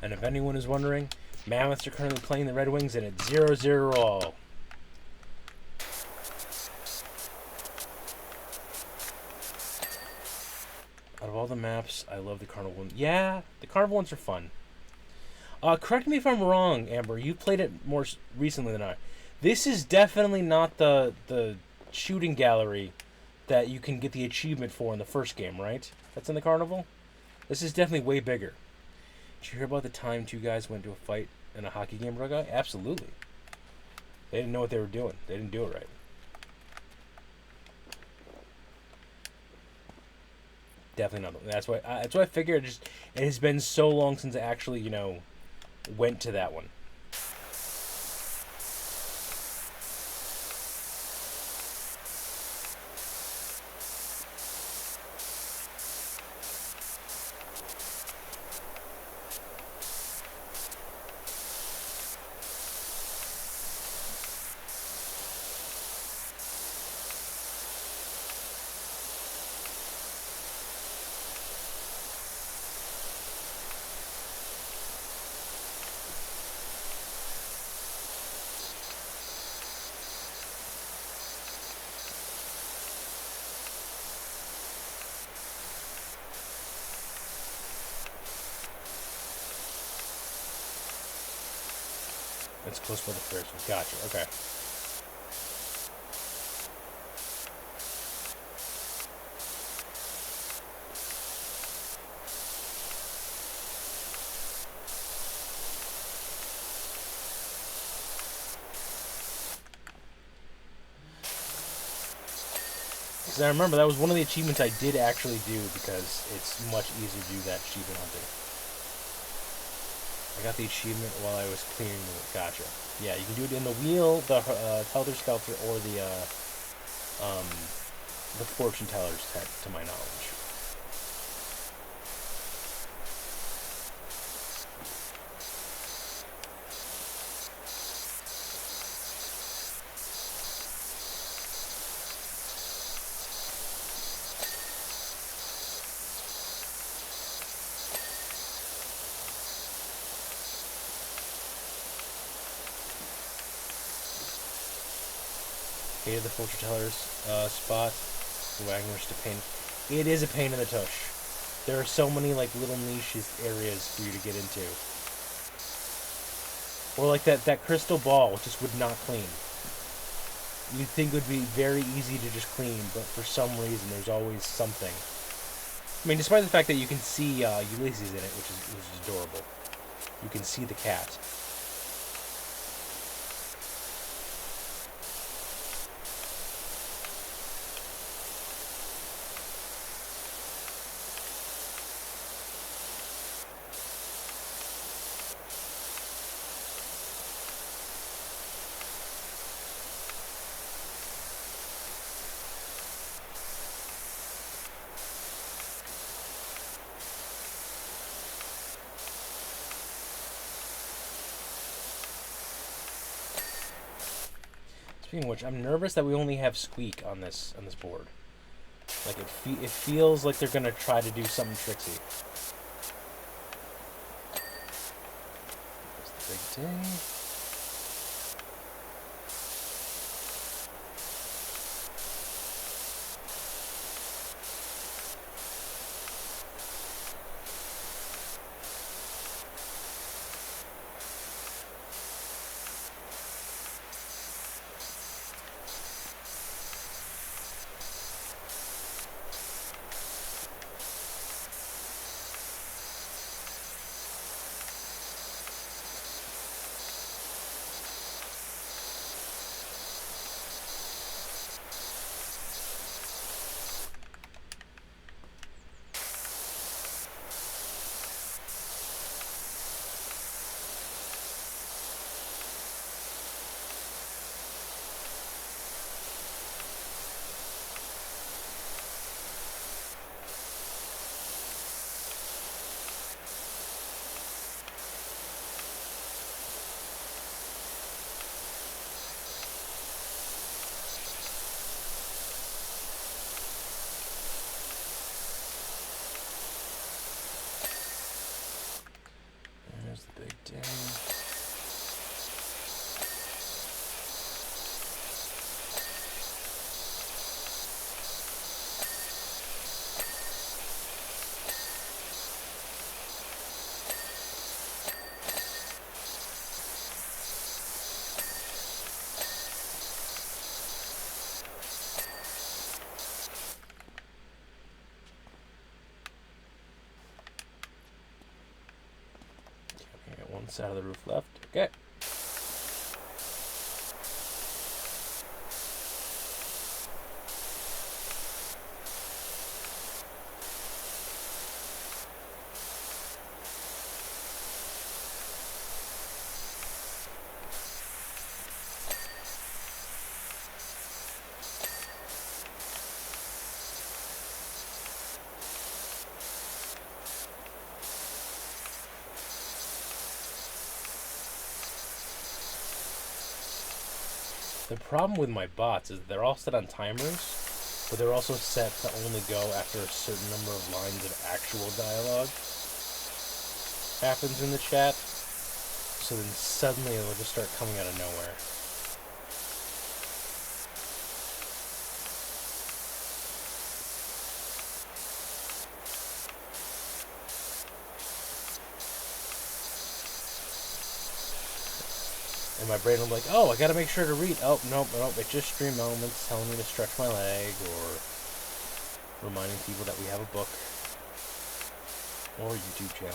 Speaker 1: And if anyone is wondering, Mammoths are currently playing the Red Wings and it's 0-0 all. Out of all the maps, I love the Carnival one. Yeah, the Carnival ones are fun. Correct me if I'm wrong, Amber. You played it more recently than I. This is definitely not the shooting gallery that you can get the achievement for in the first game, right? That's in the Carnival? This is definitely way bigger. Did you hear about the time two guys went to a fight in a hockey game for a guy? Absolutely. They didn't know what they were doing. They didn't do it right. Definitely not. That's why I figured it has been so long since I actually, went to that one. That's close by the first one. Gotcha. Okay. Because I remember that was one of the achievements I did actually do because it's much easier to do that achievement hunting. I got the achievement while I was cleaning the... Gotcha. Yeah, you can do it in the wheel, the Helter Skelter, or the Fortune Teller's tech, to my knowledge. Hated the Fortune Teller's spot. The Wagner's to pain. It is a pain in the tush. There are so many little niche areas for you to get into. Or that crystal ball, which just would not clean. You'd think it would be very easy to just clean, but for some reason there's always something. I mean, despite the fact that you can see Ulysses in it, which is adorable. You can see the cat. Speaking of which, I'm nervous that we only have Squeak on this board. Like it feels like they're gonna try to do something tricksy. There's the big ding. There's the big ding. One side of the roof left. Okay. The problem with my bots is they're all set on timers, but they're also set to only go after a certain number of lines of actual dialogue happens in the chat. So then suddenly it'll just start coming out of nowhere. And my brain will be like, oh, I gotta make sure to read. Oh, nope, it just stream elements telling me to stretch my leg, or reminding people that we have a book or a YouTube channel.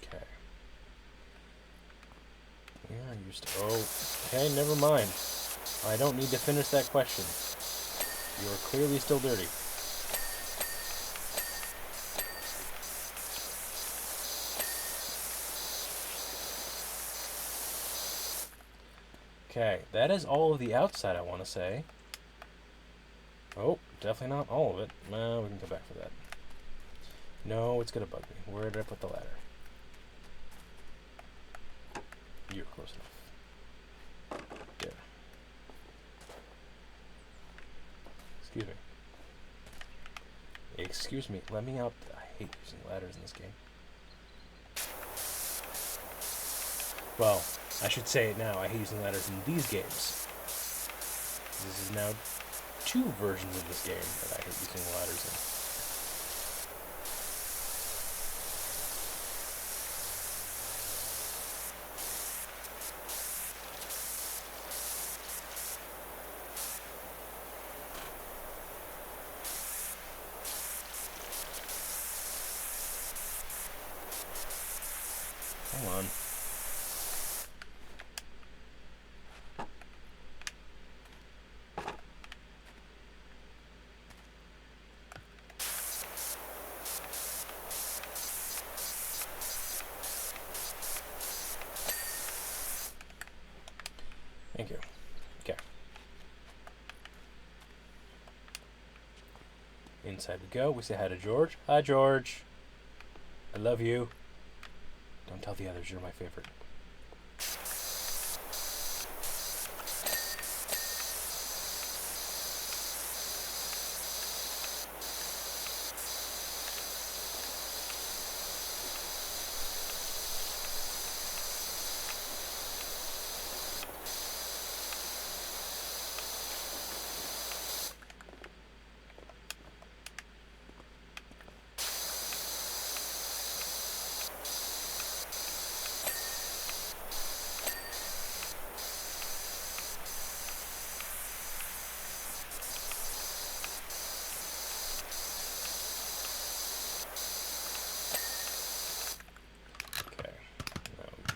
Speaker 1: Okay. Yeah, I used to. Oh, okay, never mind. I don't need to finish that question. You are clearly still dirty. Okay, that is all of the outside, I want to say. Oh, definitely not all of it. No, we can go back for that. No, it's going to bug me. Where did I put the ladder? You're close enough. There. Excuse me. Excuse me. Let me out. I hate using ladders in this game. Well, I should say it now. I hate using ladders in these games. This is now 2 versions of this game that I hate using ladders in. Hold on. Thank you. Okay. Inside we go. We say hi to George. Hi, George. I love you. Don't tell the others you're my favorite.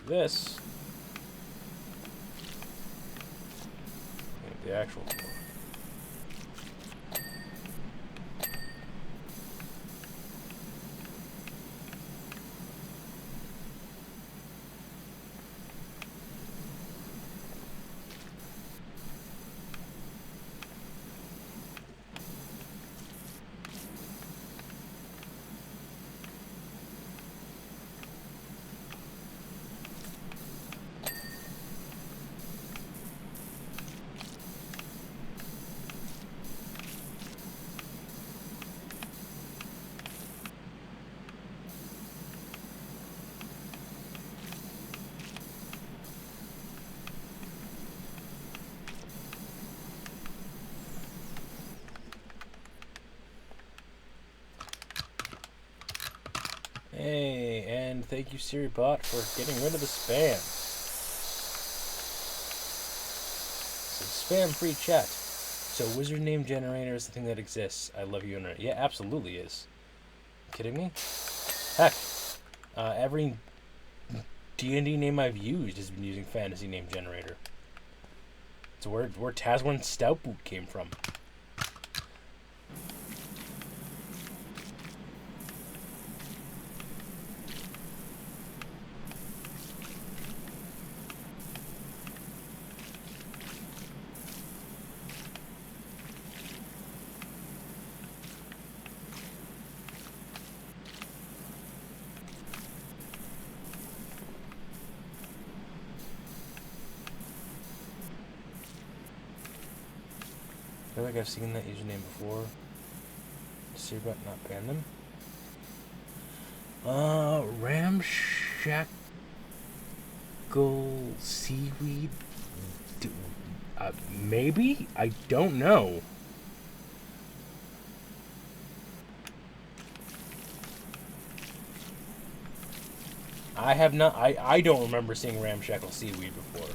Speaker 1: This the actual tour. Hey, and thank you, SiriBot, for getting rid of the spam. So spam-free chat. So wizard name generator is the thing that exists. I love you, internet. Yeah, absolutely is. Kidding me? Heck, every D&D name I've used has been using fantasy name generator. It's where Tazwin Stoutboot came from. I feel like I've seen that username before. SiriBot not ban them. Ramshackle seaweed. Maybe? I don't know. I have not. I don't remember seeing ramshackle seaweed before.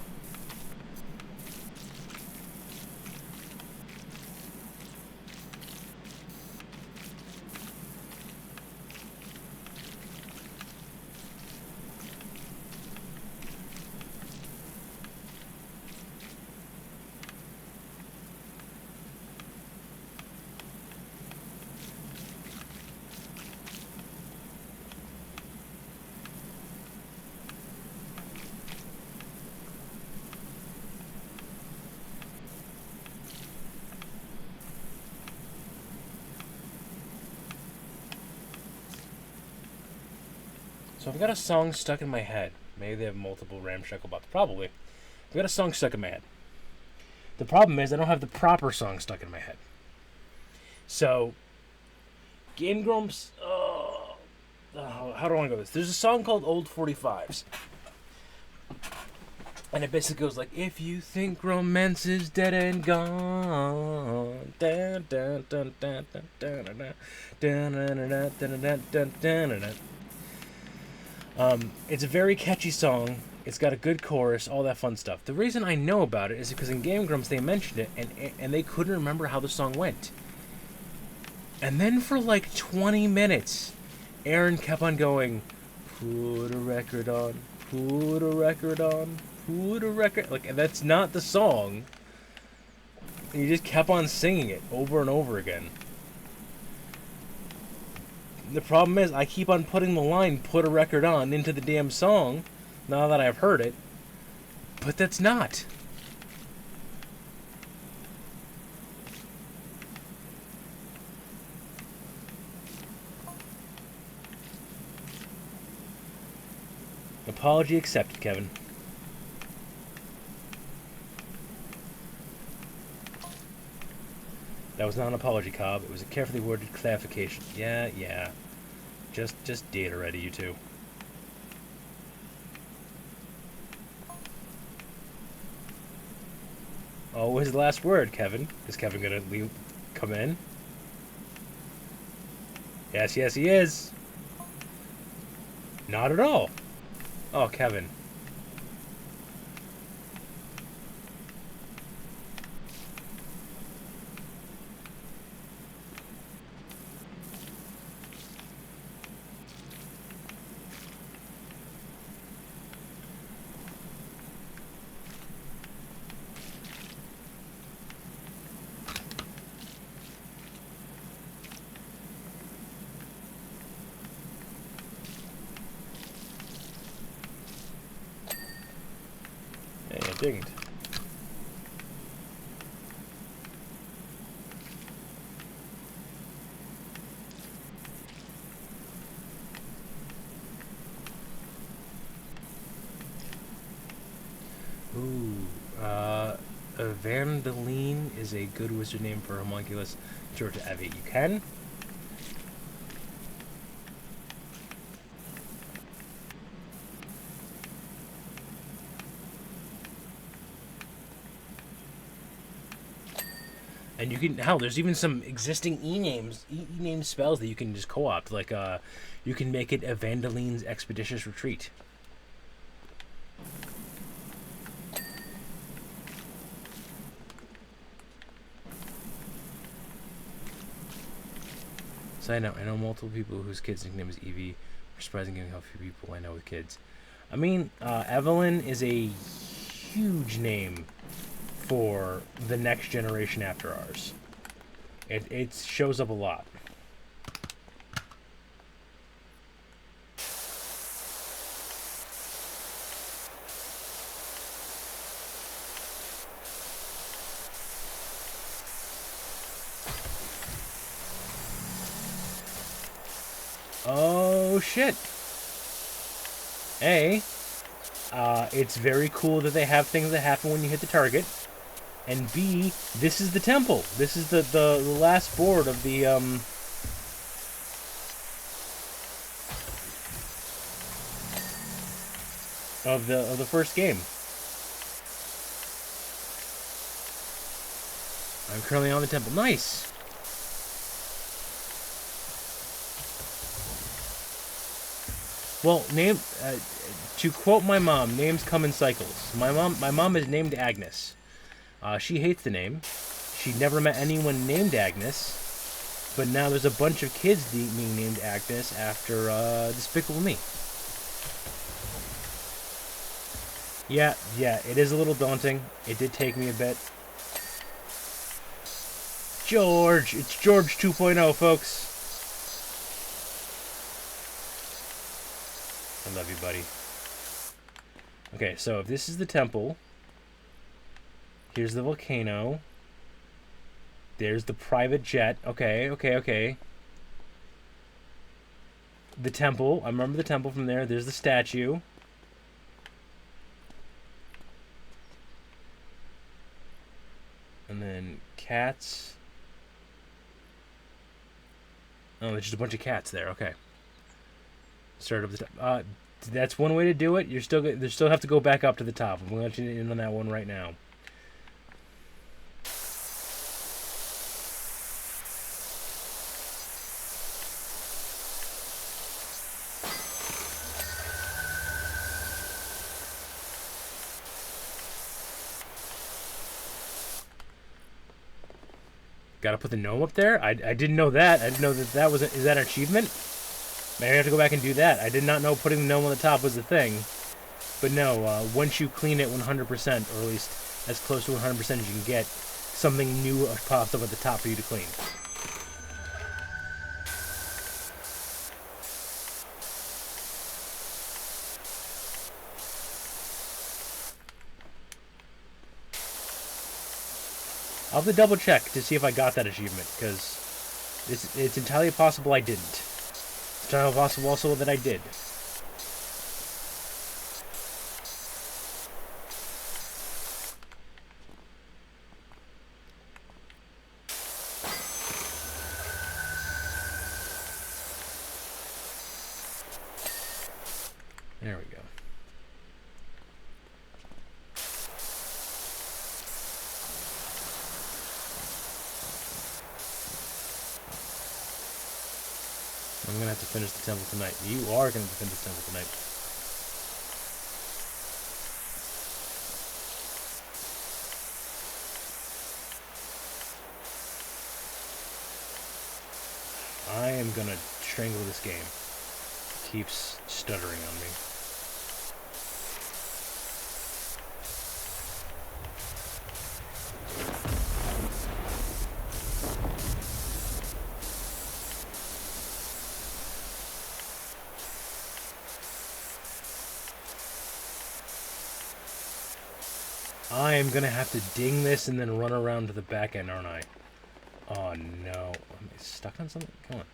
Speaker 1: So I've got a song stuck in my head. Maybe they have multiple ramshackle bots. Probably. I've got a song stuck in my head. The problem is I don't have the proper song stuck in my head. So, Game Grumps... how do I want to go with this? There's a song called Old 45s. And it basically goes like, if you think romance is dead and gone, it's a very catchy song. It's got a good chorus, all that fun stuff. The reason I know about it is because in Game Grumps they mentioned it, and they couldn't remember how the song went. And then for like 20 minutes, Aaron kept on going, put a record on, put a record on, put a record... Like, and that's not the song. And he just kept on singing it over and over again. The problem is, I keep on putting the line, put a record on, into the damn song, now that I've heard it. But that's not. Apology accepted, Kevin. That was not an apology, Cobb. It was a carefully worded clarification. Yeah. Just date already, you two. Oh, what was the last word, Kevin? Is Kevin gonna come in? Yes, he is. Not at all. Oh, Kevin. Hey, I dinged. Ooh, Vandeline is a good wizard name for homunculus. Georgia Evie, you can. And you can, hell, there's even some existing e-name spells that you can just co-opt. Like, you can make it Evandeline's Expeditious Retreat. So I know multiple people whose kid's nickname is Evie. Surprising given how few people I know with kids. I mean, Evelyn is a huge name for the next generation after ours. It shows up a lot. Oh shit. It's very cool that they have things that happen when you hit the target. And B, this is the temple. This is the last board of the of the first game. I'm currently on the temple. Nice. Well, to quote my mom, names come in cycles. My mom is named Agnes. She hates the name. She never met anyone named Agnes, but now there's a bunch of kids being named Agnes after Despicable Me. Yeah, it is a little daunting. It did take me a bit. George! It's George 2.0, folks. I love you, buddy. Okay, so if this is the temple, here's the volcano. There's the private jet. Okay. The temple. I remember the temple from there. There's the statue. And then cats. Oh, there's just a bunch of cats there. Okay. Start up the top. That's one way to do it. You still have to go back up to the top. I'm going to let you in on that one right now. Got to put the gnome up there? I didn't know that. I didn't know that was is that an achievement? Maybe I have to go back and do that. I did not know putting the gnome on the top was a thing. But no, once you clean it 100%, or at least as close to 100% as you can get, something new pops up at the top for you to clean. I'll have to double check to see if I got that achievement, because it's entirely possible I didn't. It's entirely possible also that I did. There we go. I'm going to have to finish the temple tonight. You are going to finish the temple tonight. I am going to strangle this game. It keeps stuttering on me. I am going to have to ding this and then run around to the back end, aren't I? Oh, no. Am I stuck on something? Come on.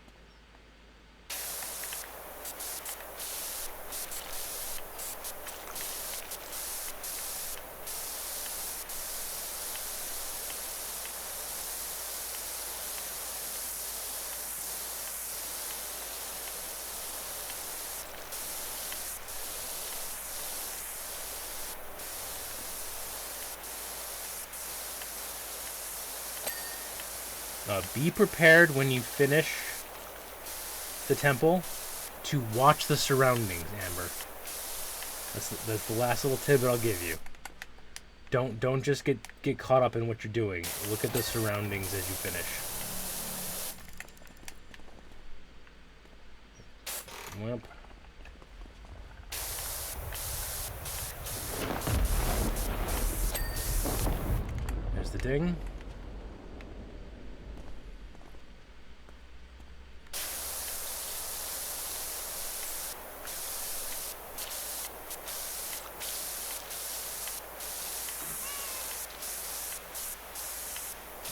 Speaker 1: Be prepared when you finish the temple to watch the surroundings, Amber. That's the last little tidbit I'll give you. Don't just get caught up in what you're doing. Look at the surroundings as you finish. Well. There's the ding.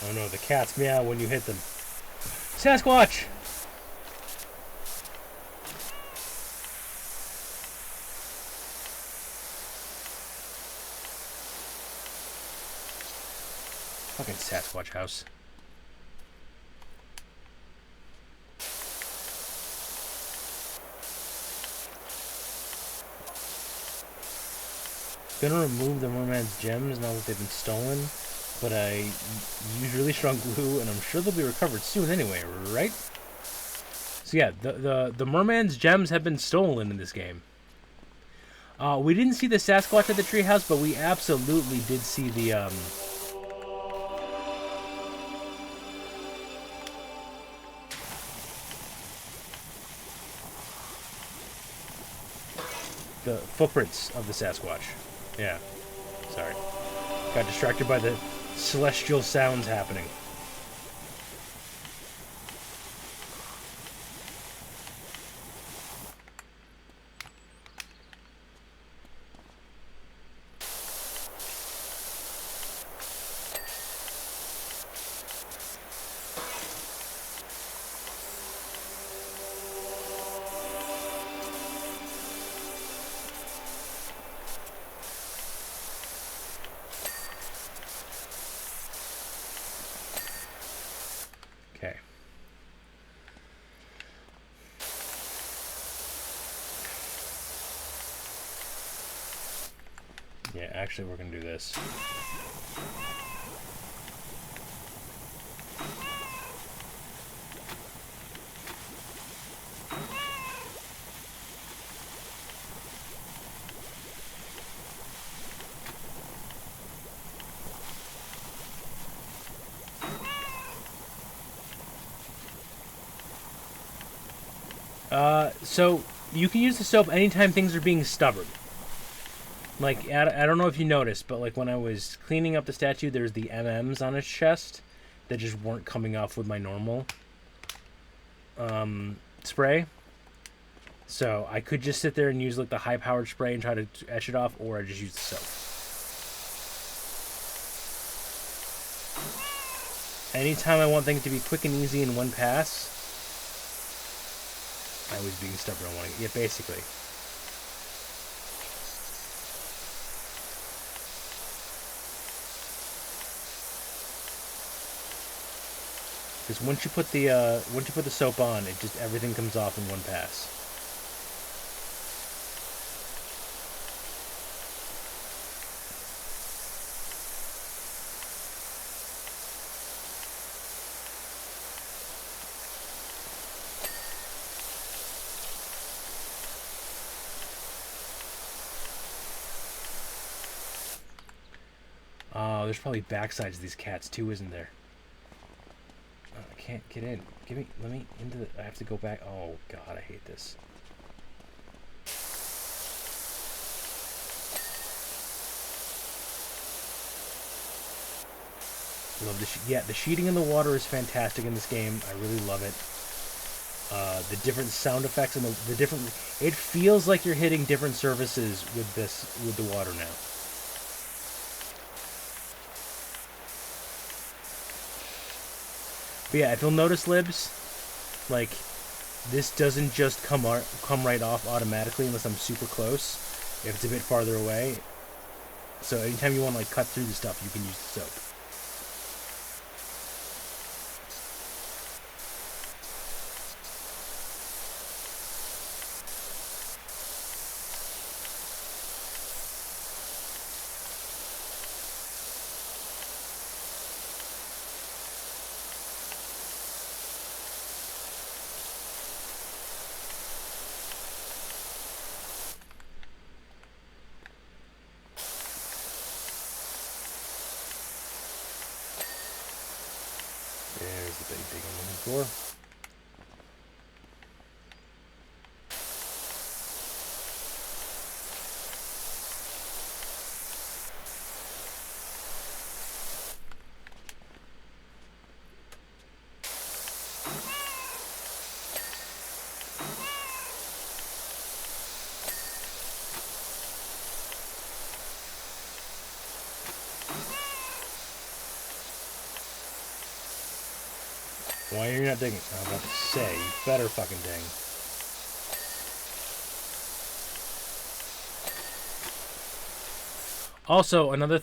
Speaker 1: Oh no, the cats meow when you hit them. Sasquatch! Fucking Sasquatch house. Gonna remove the merman's gems now that they've been stolen. But I use really strong glue, and I'm sure they'll be recovered soon anyway, right? So yeah, the merman's gems have been stolen in this game. We didn't see the Sasquatch at the treehouse, but we absolutely did see the footprints of the Sasquatch. Yeah, sorry. Got distracted by the celestial sounds happening. Okay. Yeah, actually we're gonna do this. So you can use the soap anytime things are being stubborn. Like, I don't know if you noticed, but like when I was cleaning up the statue, there's the MMs on his chest that just weren't coming off with my normal spray. So I could just sit there and use like the high-powered spray and try to etch it off, or I just use the soap. Anytime I want things to be quick and easy in one pass, I was being stubborn on wanting it. Yeah, basically. Because once you put the soap on, it just everything comes off in one pass. Oh, there's probably backsides of these cats too, isn't there? Oh, I can't get in. Let me into the. I have to go back. Oh God, I hate this. Love the the sheeting in the water is fantastic in this game. I really love it. The different sound effects and the different. It feels like you're hitting different surfaces with the water now. But yeah, if you'll notice, Libs, like this doesn't just come right off automatically unless I'm super close. If it's a bit farther away. So anytime you want to like cut through the stuff, you can use the soap. There's the big thing I'm looking for. Why are you not digging? I'm about to say, you better fucking ding. Also, another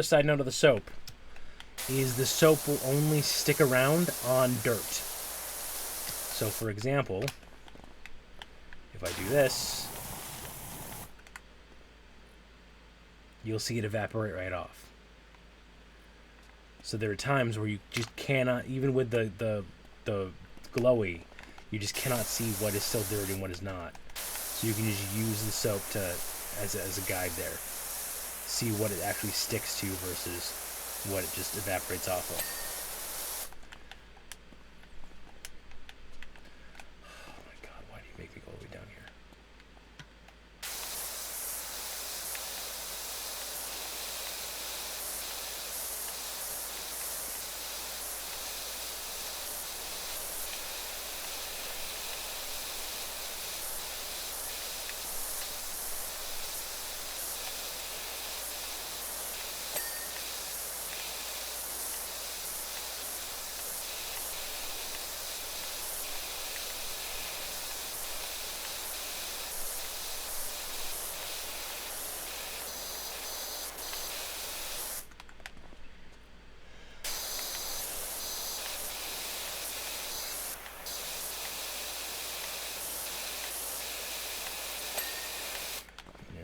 Speaker 1: side note of the soap, is the soap will only stick around on dirt. So, for example, if I do this, you'll see it evaporate right off. So there are times where you just cannot, even with the glowy, you just cannot see what is still dirty and what is not. So you can just use the soap as a guide there. See what it actually sticks to versus what it just evaporates off of. Oh my God, why do you make me go all the way down here?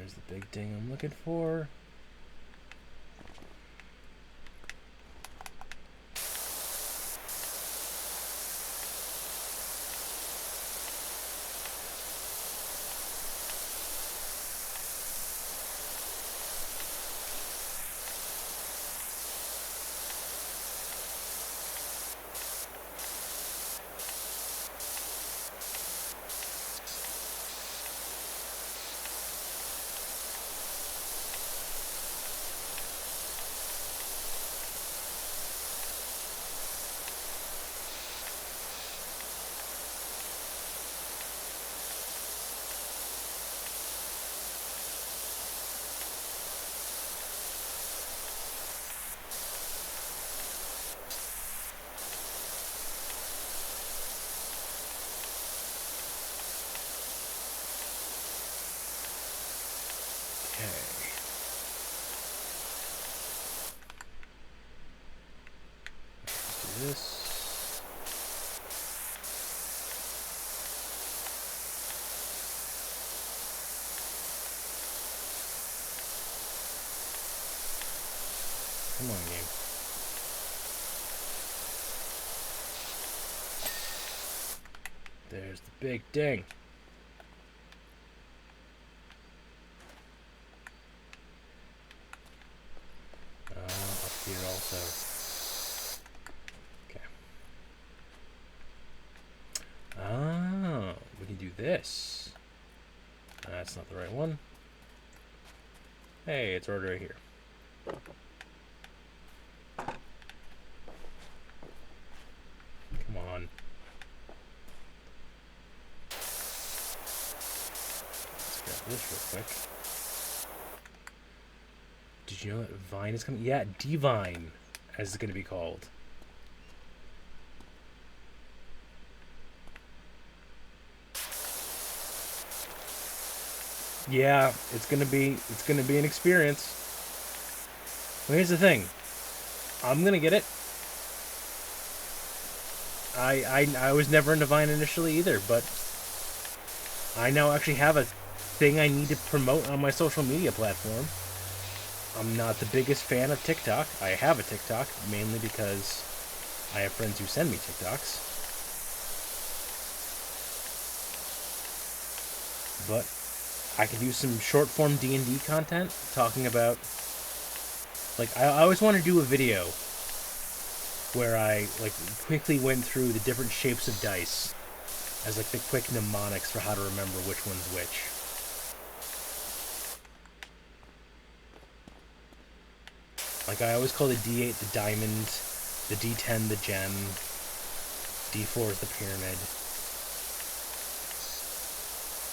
Speaker 1: The big thing I'm looking for. This. Come on, game. There's the big ding. so... Okay. Oh, we can do this. That's not the right one. Hey, it's already right here. Come on. Let's grab this real quick. Did you know that Vine is coming? Yeah, Divine, as it's going to be called. Yeah, it's gonna be an experience. Well, here's the thing. I'm gonna get it. I was never into Vine initially either, but I now actually have a thing I need to promote on my social media platform. I'm not the biggest fan of TikTok. I have a TikTok, mainly because I have friends who send me TikToks. But I can do some short-form D&D content, talking about... Like, I always want to do a video where I, like, quickly went through the different shapes of dice as, like, the quick mnemonics for how to remember which one's which. Like, I always call the D8 the diamond, the D10 the gem, D4 is the pyramid.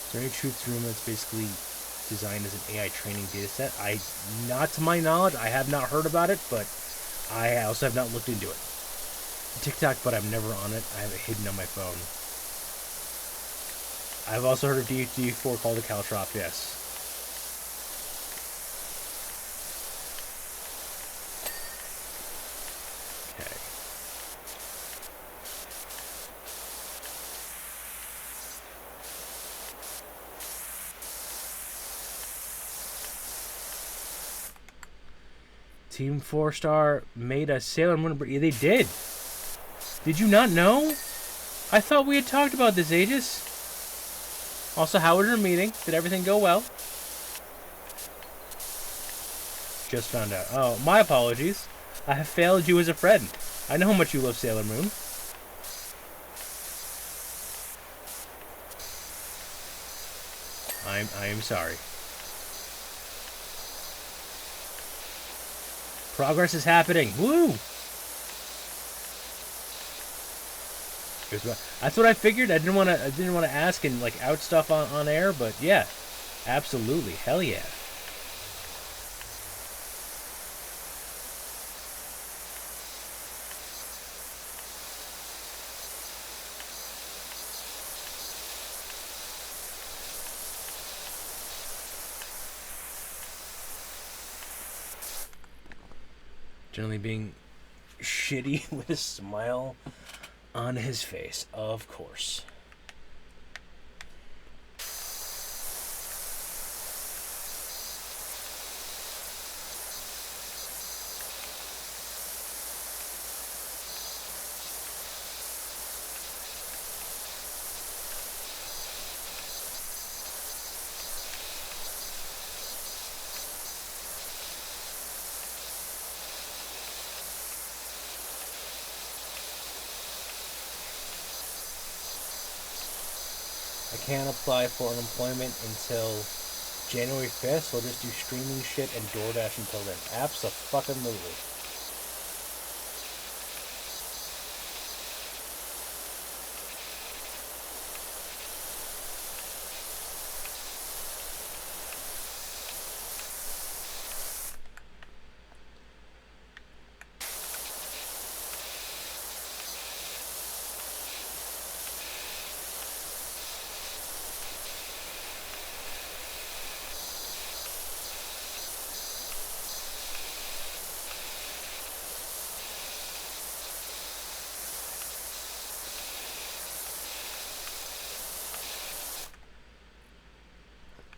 Speaker 1: Is there any truth to rumor that's basically designed as an AI training data set? Not to my knowledge, I have not heard about it, but I also have not looked into it. TikTok, but I'm never on it. I have it hidden on my phone. I've also heard of D4 called a caltrop, yes. Team 4-Star made a Sailor Moon... Yeah, they did. Did you not know? I thought we had talked about this, Aegis. Also, how was your meeting? Did everything go well? Just found out. Oh, my apologies. I have failed you as a friend. I know how much you love Sailor Moon. I am sorry. Progress is happening. Woo! That's what I figured. I didn't want to ask and like out stuff on air, but yeah, absolutely, hell yeah. Generally being shitty with a smile on his face, of course. I can't apply for unemployment until January 5th, so I'll just do streaming shit and DoorDash until then. Abso-fucking-lutely.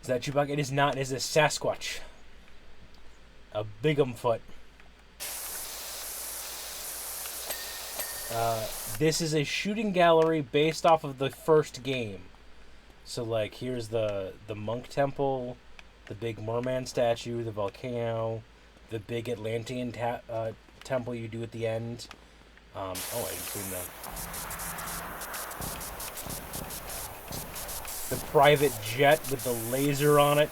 Speaker 1: Is that Chewbacca? It is not. It is a Sasquatch. A Bigumfoot. This is a shooting gallery based off of the first game. So, like, here's the Monk Temple, the big merman statue, the volcano, the big Atlantean temple you do at the end. I didn't clean the private jet with the laser on it.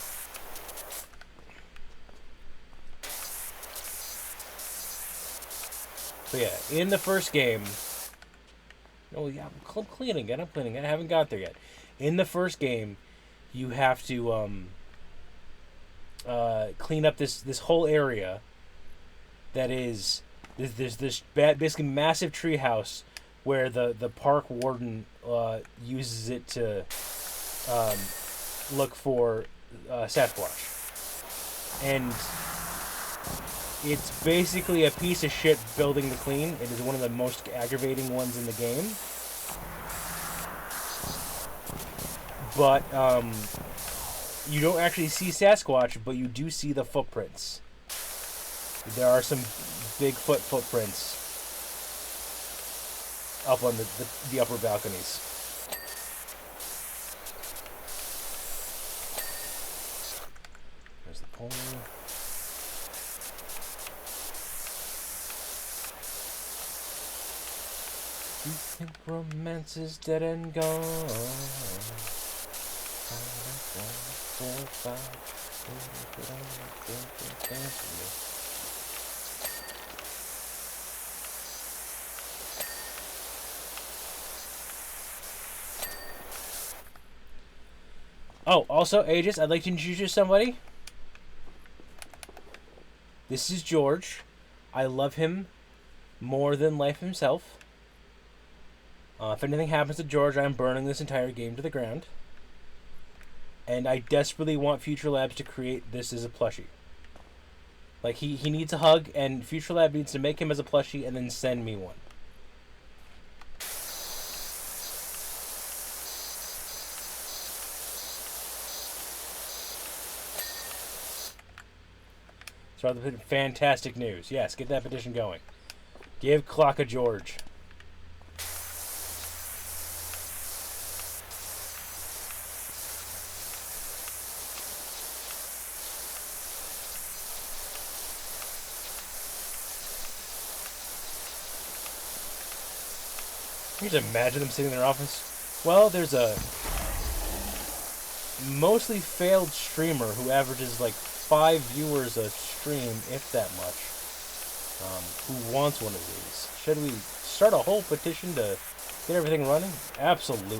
Speaker 1: So yeah, in the first game... Oh yeah, I'm cleaning it. I haven't got there yet. In the first game, you have to clean up this whole area. That is, there's this basically massive treehouse where the park warden uses it to look for Sasquatch, and it's basically a piece of shit building to clean. It is one of the most aggravating ones in the game. But you don't actually see Sasquatch, but you do see the footprints. There are some Bigfoot footprints up on the upper balconies. There's the pole. You think romance is dead and gone? Oh, also, Aegis, I'd like to introduce you to somebody. This is George. I love him more than life himself. If anything happens to George, I'm burning this entire game to the ground. And I desperately want Future Labs to create this as a plushie. Like, he needs a hug, and Future Lab needs to make him as a plushie and then send me one. So fantastic news. Yes, get that petition going. Give Clock a George. Can you just imagine them sitting in their office? Well, there's a mostly failed streamer who averages like 5 viewers a stream, if that much, who wants one of these. Should we start a whole petition to get everything running? Absolutely.